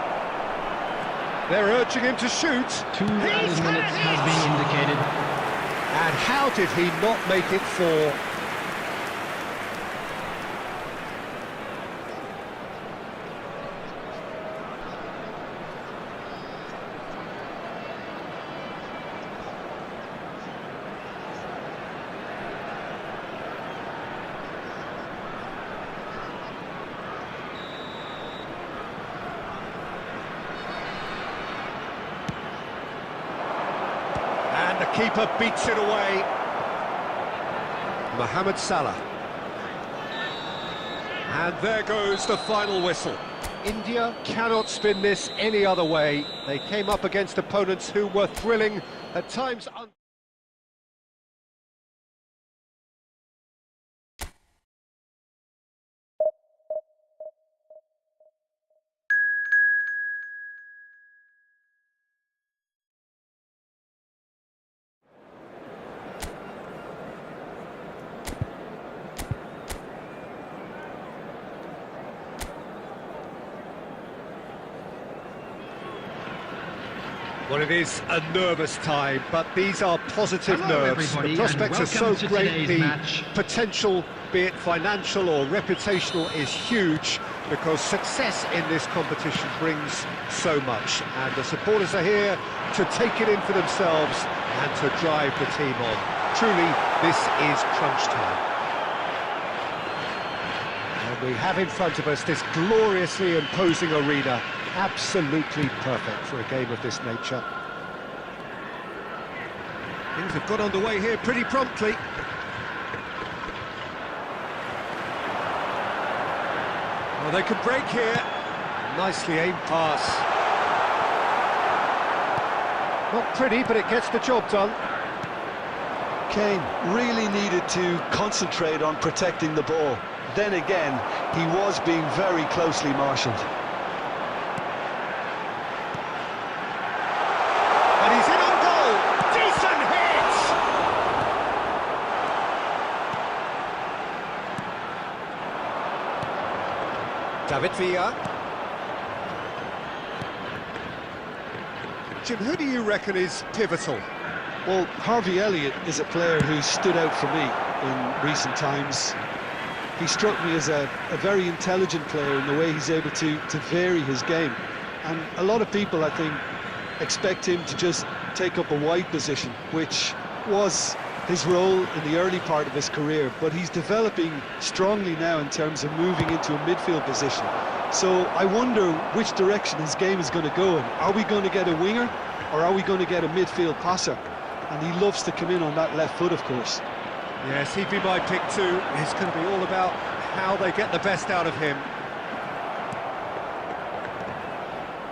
Speaker 1: They're urging him to shoot.
Speaker 2: 2 added minutes has been indicated.
Speaker 1: And how did he not make it 4? And the keeper beats it away. Mohamed Salah. And there goes the final whistle. India cannot spin this any other way. They came up against opponents who were thrilling, at times... Well, it is a nervous time, but these are positive
Speaker 2: Hello,
Speaker 1: nerves. The
Speaker 2: everybody,
Speaker 1: prospects are
Speaker 2: and
Speaker 1: so
Speaker 2: welcome to
Speaker 1: great.
Speaker 2: today's
Speaker 1: The
Speaker 2: match.
Speaker 1: potential, be it financial or reputational, is huge because success in this competition brings so much. And the supporters are here to take it in for themselves and to drive the team on. Truly, this is crunch time. And we have in front of us this gloriously imposing arena. Absolutely perfect for a game of this nature. Things have got underway here pretty promptly. Well, they can break here. Nicely aimed pass. Not pretty, but it gets the job done.
Speaker 3: Kane really needed to concentrate on protecting the ball. Then again, he was being very closely marshalled.
Speaker 1: And he's in on goal. Decent hit! David Villa. Jim, who do you reckon is pivotal?
Speaker 3: Well, Harvey Elliott is a player who stood out for me in recent times. He struck me as a very intelligent player in the way he's able to vary his game. And a lot of people, I think, expect him to just take up a wide position, which was his role in the early part of his career, but he's developing strongly now in terms of moving into a midfield position. So I wonder which direction his game is going to go in. Are we going to get a winger, or are we going to get a midfield passer? And he loves to come in on that left foot, of course.
Speaker 1: Yes, he'd be my pick too. It's going to be all about how they get the best out of him.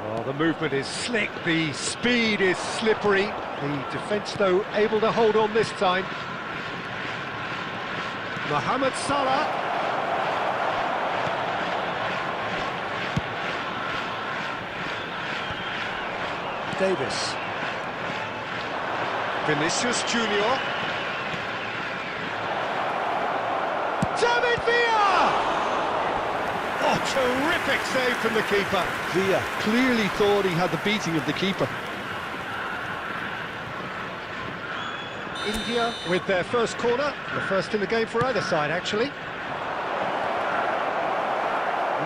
Speaker 1: Well, the movement is slick, the speed is slippery. The defence, though, able to hold on this time. Mohamed Salah. Davis. Vinicius Junior. David Villa! Oh, terrific save from the keeper.
Speaker 3: Villa clearly thought he had the beating of the keeper.
Speaker 1: India with their first corner, the first in the game for either side, actually.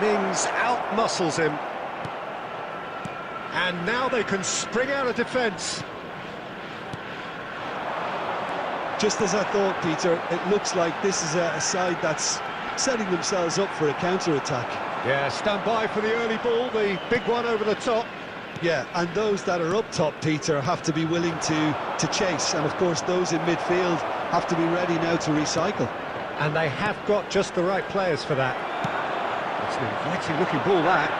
Speaker 1: Mings out-muscles him. And now they can spring out of defence.
Speaker 3: Just as I thought, Peter, it looks like this is a side that's setting themselves up for a counter-attack.
Speaker 1: Yeah, stand by for the early ball, the big one over the top.
Speaker 3: Yeah, and those that are up top, Peter, have to be willing to chase. And, of course, those in midfield have to be ready now to recycle.
Speaker 1: And they have got just the right players for that. It's an inviting-looking ball, that.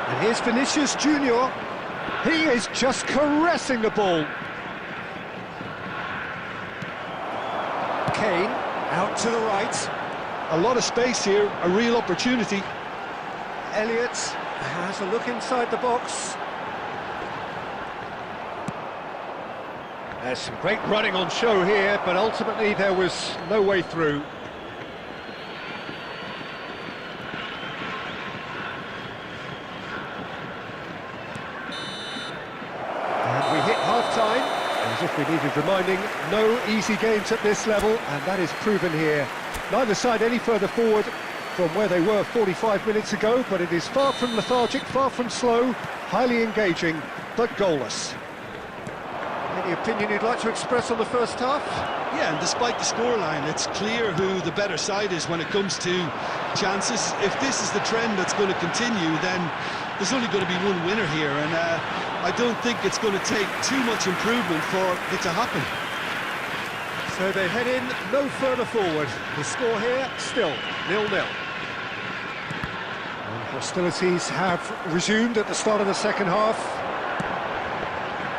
Speaker 1: And here's Vinicius Junior. He is just caressing the ball. Kane out to the right.
Speaker 3: A lot of space here, a real opportunity.
Speaker 1: Elliott has a look inside the box. There's some great running on show here, but ultimately there was no way through. And we hit half-time, as if we needed reminding, no easy games at this level, and that is proven here. Neither side any further forward from where they were 45 minutes ago, but it is far from lethargic, far from slow, highly engaging, but goalless. Any opinion you'd like to express on the first half?
Speaker 3: Yeah, and despite the scoreline, it's clear who the better side is when it comes to chances. If this is the trend that's going to continue, then there's only going to be one winner here, and I don't think it's going to take too much improvement for it to happen.
Speaker 1: So they head in no further forward. The score here, still 0-0. And hostilities have resumed at the start of the second half.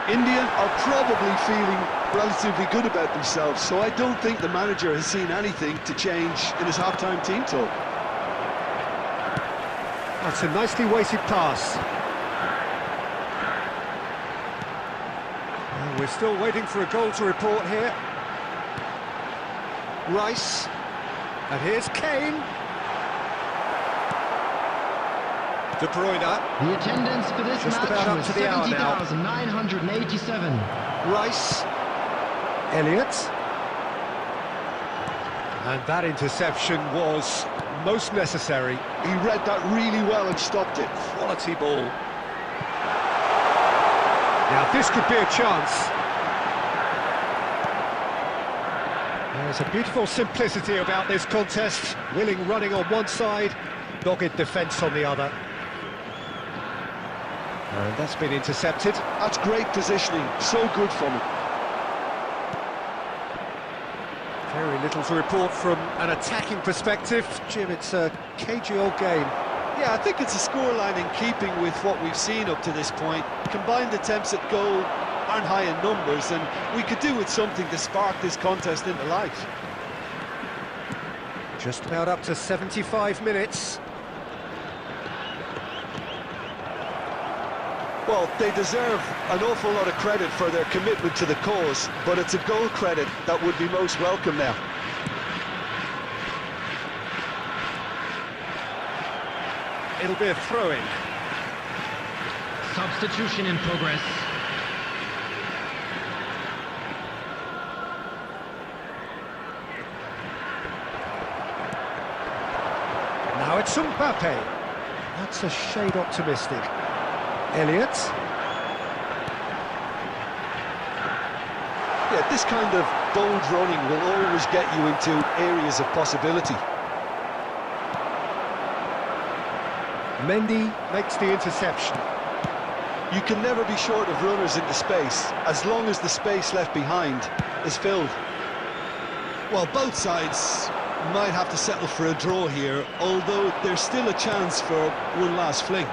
Speaker 3: India are probably feeling relatively good about themselves, so I don't think the manager has seen anything to change in his half-time team talk.
Speaker 1: That's a nicely weighted pass. Well, we're still waiting for a goal to report here. Rice, and here's Kane. De Bruyne.
Speaker 2: The attendance for this
Speaker 1: Just
Speaker 2: match
Speaker 1: about up
Speaker 2: was
Speaker 1: to the hour now.
Speaker 2: 70,987.
Speaker 1: Rice, Elliott, and that interception was most necessary.
Speaker 3: He read that really well and stopped it.
Speaker 1: Quality ball. Now this could be a chance. There's a beautiful simplicity about this contest. Willing running on one side, dogged defence on the other. And that's been intercepted.
Speaker 3: That's great positioning, so good from him.
Speaker 1: Very little to report from an attacking perspective. Jim, it's a cagey old game.
Speaker 3: Yeah, I think it's a scoreline in keeping with what we've seen up to this point. Combined attempts at goal aren't high in numbers, and we could do with something to spark this contest into life.
Speaker 1: Just about up to 75 minutes.
Speaker 3: Well, they deserve an awful lot of credit for their commitment to the cause, but it's a goal credit that would be most welcome now.
Speaker 1: It'll be a throw-in.
Speaker 2: Substitution in progress.
Speaker 1: Now it's Mbappe. That's a shade optimistic. Elliott.
Speaker 3: Yeah, this kind of bold running will always get you into areas of possibility.
Speaker 1: Mendy makes the interception.
Speaker 3: You can never be short of runners into space, as long as the space left behind is filled. Well, both sides might have to settle for a draw here, although there's still a chance for one last fling.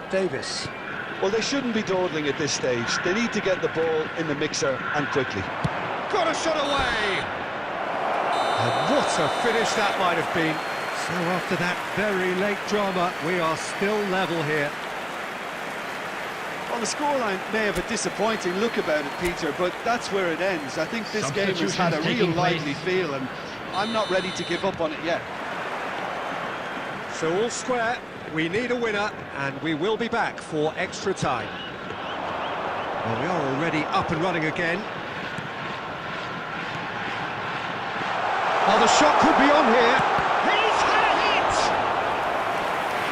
Speaker 1: Davis.
Speaker 3: Well, they shouldn't be dawdling at this stage. They need to get the ball in the mixer and quickly.
Speaker 1: Got a shot away! And what a finish that might have been. So after that very late drama, we are still level here.
Speaker 3: Well, the scoreline may have a disappointing look about it, Peter, but that's where it ends. I think this game has had a real lively feel, and I'm not ready to give up on it yet.
Speaker 1: So all square, we need a winner, and we will be back for extra time. Well, we are already up and running again. Oh, the shot could be on here. He's had a hit!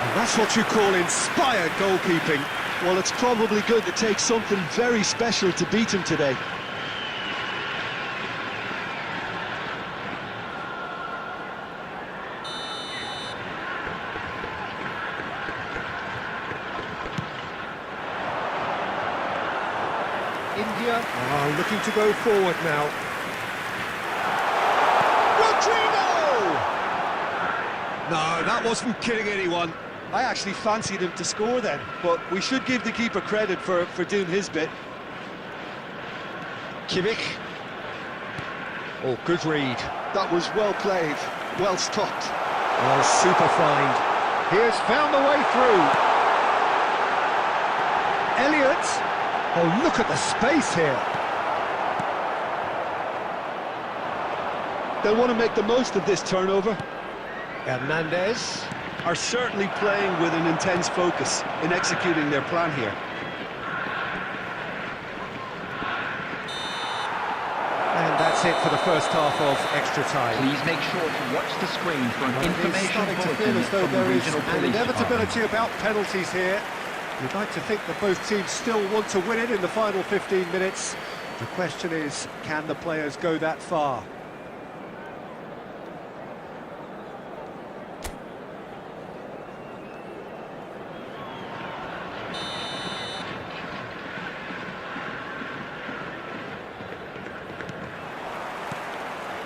Speaker 1: And that's what you call inspired goalkeeping.
Speaker 3: Well, it's probably going to take something very special to beat him today.
Speaker 1: India are looking to go forward now. Rodrigo! No, that wasn't kidding anyone.
Speaker 3: I actually fancied him to score then, but we should give the keeper credit for doing his bit.
Speaker 1: Kimmich. Oh, good read.
Speaker 3: That was well played, well stopped.
Speaker 1: Oh, super find. He has found the way through. Elliott. Oh, look at the space here.
Speaker 3: They'll want to make the most of this turnover.
Speaker 1: Hernandez.
Speaker 3: Are certainly playing with an intense focus in executing their plan here.
Speaker 1: And that's it for the first half of extra time.
Speaker 5: Please make sure to watch the screen for an
Speaker 1: Well,
Speaker 5: information
Speaker 1: it's starting to feel
Speaker 5: bulletin
Speaker 1: as though
Speaker 5: from the
Speaker 1: there is
Speaker 5: regional
Speaker 1: an
Speaker 5: police
Speaker 1: inevitability
Speaker 5: department.
Speaker 1: about penalties here. You'd like to think that both teams still want to win it in the final 15 minutes. The question is, can the players go that far?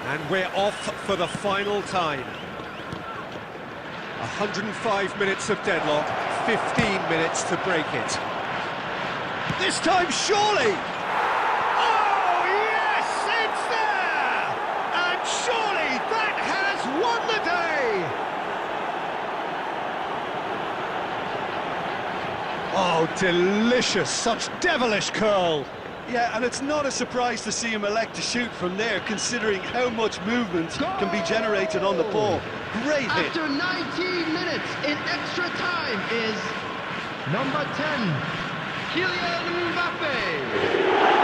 Speaker 1: And we're off for the final time. 105 minutes of deadlock, 15 minutes to break it. This time, surely! Oh, yes, it's there! And surely that has won the day! Oh, delicious, such devilish curl!
Speaker 3: Yeah, and it's not a surprise to see him elect to shoot from there, considering how much movement can be generated on the ball. Great hit.
Speaker 2: After 19 minutes in extra time is number 10, Kylian Mbappe.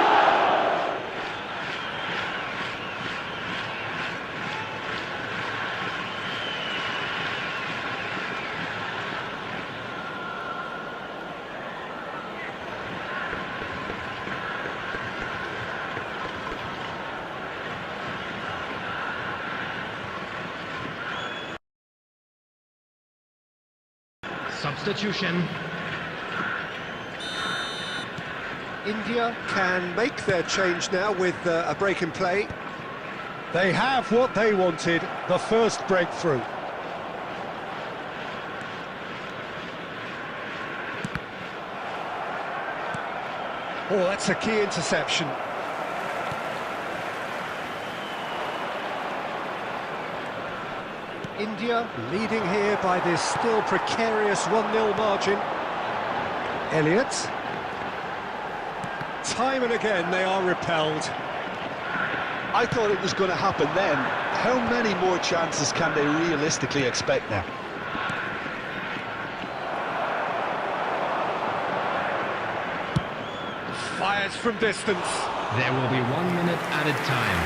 Speaker 2: Substitution.
Speaker 1: India can make their change now with a break in play. They have what they wanted, the first breakthrough. Oh, that's a key interception. India leading here by this still precarious 1-0 margin. Elliott. Time and again they are repelled.
Speaker 3: I thought it was going to happen then. How many more chances can they realistically expect now?
Speaker 1: Fires from distance.
Speaker 2: There will be 1 minute added time.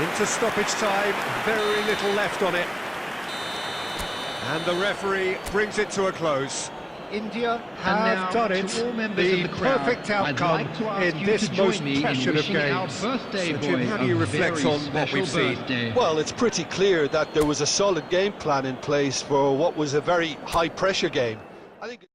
Speaker 1: Into stoppage time, very little left on it. And the referee brings it to a close. India
Speaker 2: now,
Speaker 1: have done it.
Speaker 2: to all members
Speaker 1: The
Speaker 2: of the crowd,
Speaker 1: perfect
Speaker 2: I'd
Speaker 1: outcome
Speaker 2: like to ask
Speaker 1: in
Speaker 2: you
Speaker 1: this
Speaker 2: to join
Speaker 1: most
Speaker 2: me in
Speaker 1: passionate of
Speaker 2: wishing our
Speaker 1: games.
Speaker 2: birthday
Speaker 1: So, Jim,
Speaker 2: boy
Speaker 1: how do you
Speaker 2: a
Speaker 1: reflect
Speaker 2: very
Speaker 1: on what we've
Speaker 2: special
Speaker 1: seen?
Speaker 2: birthday.
Speaker 3: Well, it's pretty clear that there was a solid game plan in place for what was a very high-pressure game. I think.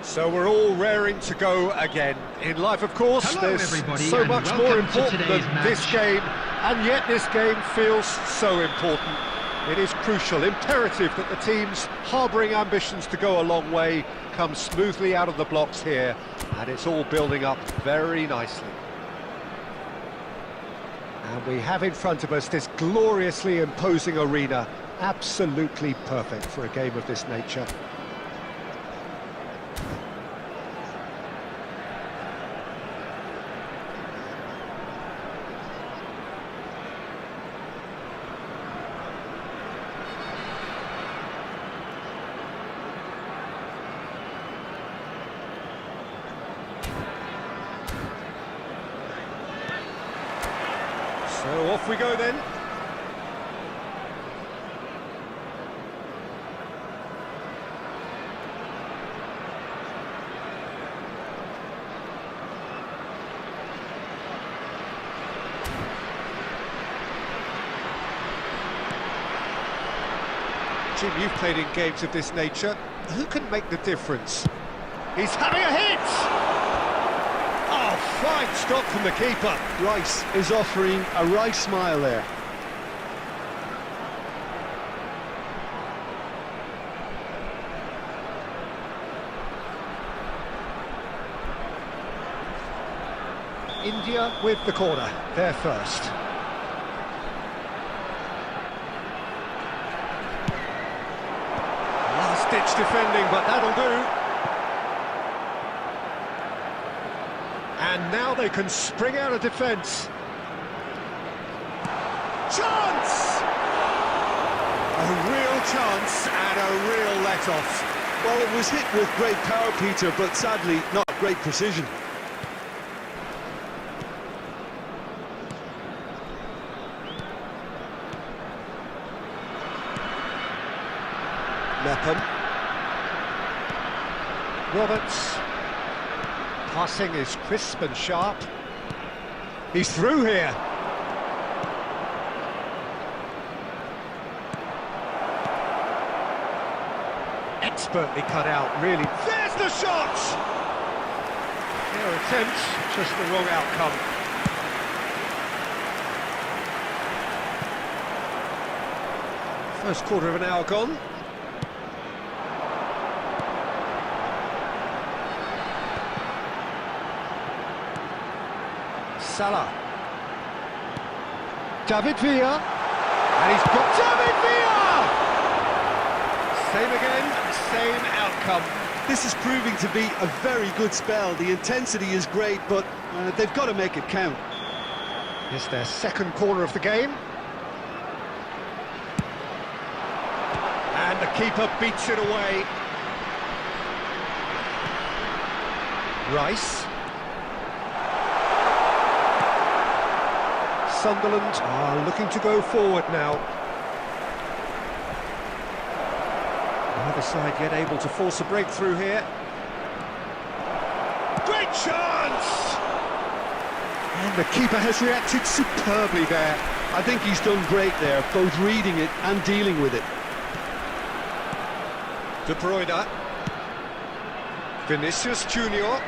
Speaker 1: So we're all raring to go again. In life, of course,
Speaker 2: Hello,
Speaker 1: there's
Speaker 2: everybody,
Speaker 1: so
Speaker 2: and
Speaker 1: much
Speaker 2: welcome
Speaker 1: more
Speaker 2: to
Speaker 1: important than
Speaker 2: today's
Speaker 1: this
Speaker 2: match.
Speaker 1: game, and yet this game feels so important. It is crucial, imperative that the teams harbouring ambitions to go a long way come smoothly out of the blocks here, and it's all building up very nicely. And we have in front of us this gloriously imposing arena, absolutely perfect for a game of this nature. So off we go then. Jim, you've played in games of this nature. Who can make the difference? He's having a hit! Oh, fine stop from the keeper.
Speaker 3: Rice is offering a right smile there.
Speaker 1: India with the corner, they're first. Last-ditch defending, but that'll do. And now they can spring out of defence. Chance! A real chance and a real let-off.
Speaker 3: Well, it was hit with great power, Peter, but sadly not great precision.
Speaker 1: Mepham. Roberts. Passing is crisp and sharp. He's through here. Expertly cut out, really. There's the shot! Their attempt, just the wrong outcome. First quarter of an hour gone. Salah. David Villa. And he's got David Villa! Same again, same outcome.
Speaker 3: This is proving to be a very good spell. The intensity is great, but they've got to make it count.
Speaker 1: It's their second corner of the game. And the keeper beats it away. Rice. Sunderland are looking to go forward now. Neither side yet able to force a breakthrough here. Great chance! And the keeper has reacted superbly there.
Speaker 3: I think he's done great there, both reading it and dealing with it.
Speaker 1: De Bruyne. Vinicius Junior.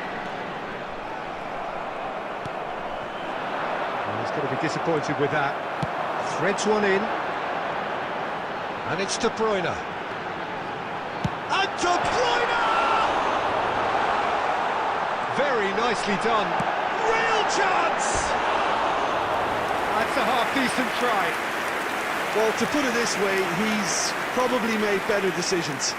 Speaker 1: He's going to be disappointed with that. Threads one in. And it's De Bruyne. And De Bruyne! Very nicely done. Real chance! That's a half-decent try.
Speaker 3: Well, to put it this way, he's probably made better decisions.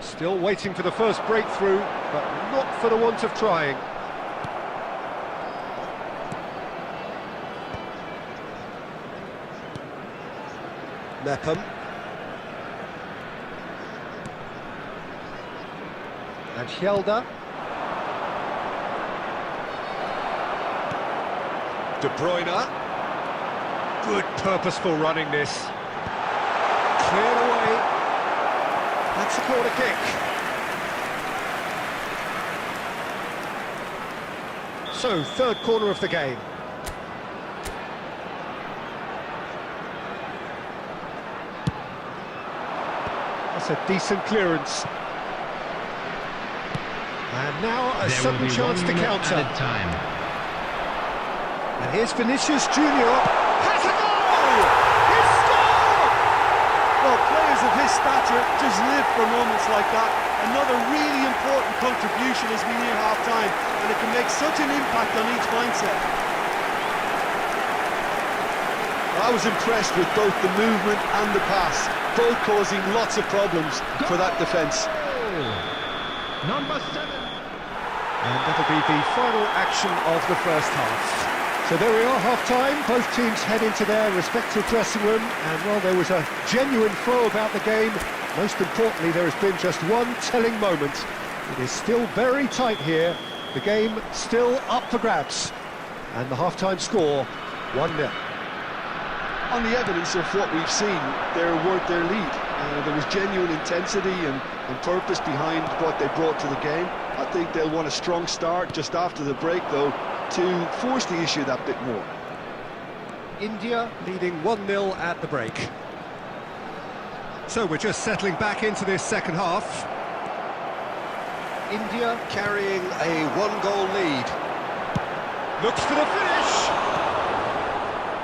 Speaker 1: Still waiting for the first breakthrough, but not for the want of trying. Mepham. And Hjelde. De Bruyne. Good purposeful running this. Cleared away. That's a corner kick. So, third corner of the game. That's a decent clearance. And now a sudden chance to counter. And here's Vinicius Junior. Has a goal! He's scored!
Speaker 3: Well, players of his stature just live for moments like that. Another really important contribution as we near half-time, and it can make such an impact on each mindset. I was impressed with both the movement and the pass, both causing lots of problems for that defence.
Speaker 2: Number 7.
Speaker 1: And that'll be the final action of the first half. So there we are, half-time. Both teams head into their respective dressing room, and while there was a genuine flow about the game, most importantly, there has been just one telling moment. It is still very tight here. The game still up for grabs. And the half-time score, 1-0.
Speaker 3: On the evidence of what we've seen, they're worth their lead. There was genuine intensity and purpose behind what they brought to the game. I think they'll want a strong start just after the break, though, to force the issue that bit more.
Speaker 1: India leading 1-0 at the break. So we're just settling back into this second half. India carrying a one-goal lead. Looks for the finish!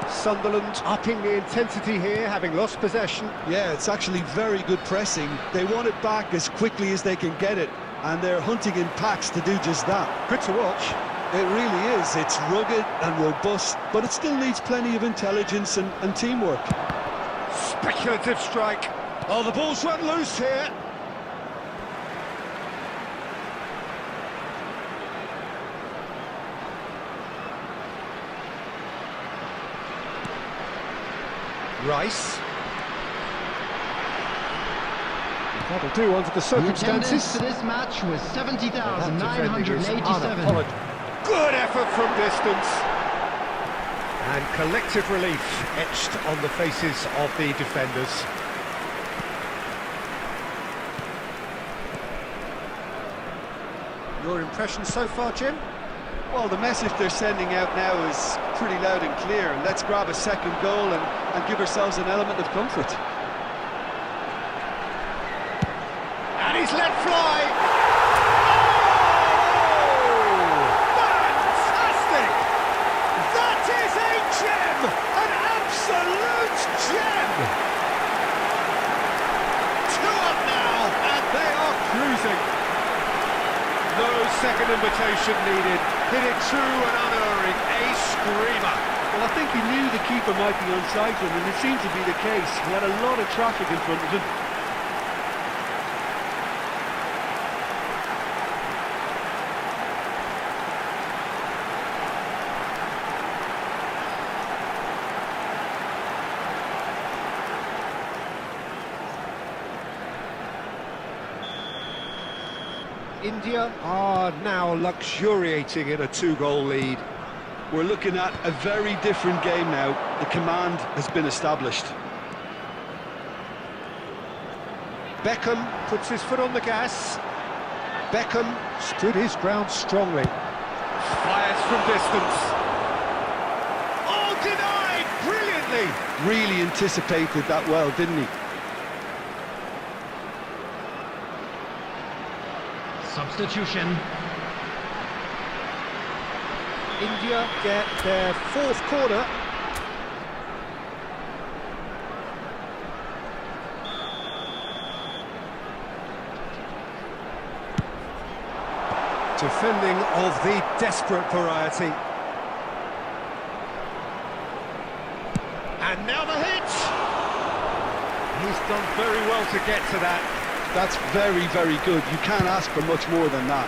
Speaker 1: Sunderland upping the intensity here, having lost possession.
Speaker 3: Yeah, it's actually very good pressing. They want it back as quickly as they can get it, and they're hunting in packs to do just that.
Speaker 1: Good to watch.
Speaker 3: It really is. It's rugged and robust, but it still needs plenty of intelligence and teamwork.
Speaker 1: Speculative strike. Oh, the ball's run loose here. Rice. That'll do under the circumstances.
Speaker 2: The attendance for this match was 70,987.
Speaker 1: Good effort from distance. And collective relief etched on the faces of the defenders. Your impressions so far, Jim?
Speaker 3: Well, the message they're sending out now is pretty loud and clear. Let's grab a second goal and give ourselves an element of comfort.
Speaker 1: And he's let fly! Oh! Fantastic! That is a gem! An absolute gem! 2 up now, and they are cruising. No second invitation needed. Hit it true and unerring. A screamer.
Speaker 3: Well, I think he knew the keeper might be onside him, and it seemed to be the case. He had a lot of traffic in front of him.
Speaker 1: India are now luxuriating in a 2-goal lead.
Speaker 3: We're looking at a very different game now. The command has been established.
Speaker 1: Beckham puts his foot on the gas. Beckham stood his ground strongly. Fires from distance. Oh, denied! Brilliantly!
Speaker 3: Really anticipated that well, didn't he?
Speaker 2: Substitution.
Speaker 1: India get their 4th corner. Defending of the desperate variety. And now the hit! He's done very well to get to that.
Speaker 3: That's very, very good. You can't ask for much more than that.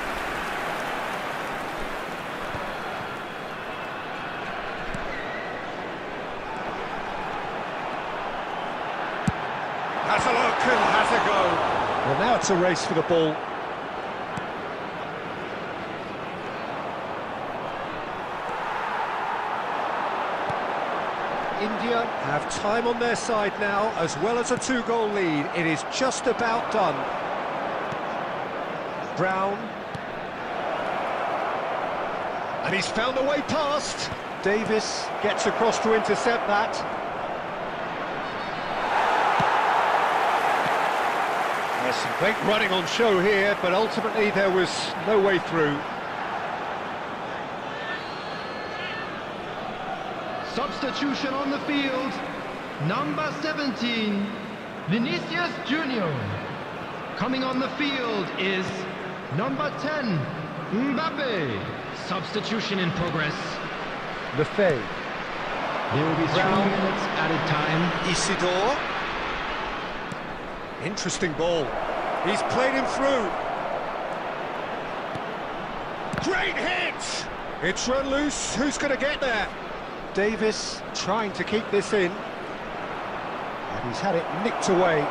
Speaker 1: Has a look and has a go. Well, now it's a race for the ball. India have time on their side now, as well as a 2-goal lead. It is just about done. Brown. And he's found a way past. Davis gets across to intercept that. There's some great running on show here, but ultimately there was no way through.
Speaker 2: Substitution on the field. Number 17, Vinicius Junior. Coming on the field is number 10, Mbappe. Substitution in progress.
Speaker 1: Lefebvre.
Speaker 2: There will be 3 minutes added time.
Speaker 1: Isidore. Interesting ball. He's played him through. Great hit! It's run loose. Who's going to get there? Davis trying to keep this in. And he's had it nicked away.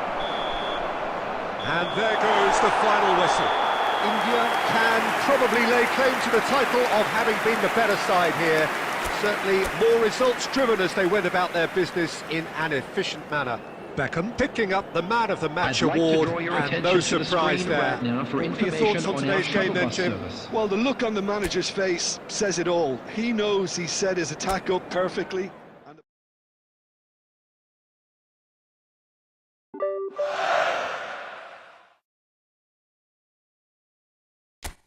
Speaker 1: And there goes the final whistle. India can probably lay claim to the title of having been the better side here. Certainly more results-driven as they went about their business in an efficient manner. Beckham picking up the Man of the Match award, and no surprise there.
Speaker 5: Right now for
Speaker 1: What are your thoughts on today's game then, Jim?
Speaker 3: Well, the look on the manager's face says it all. He knows he set his attack up perfectly.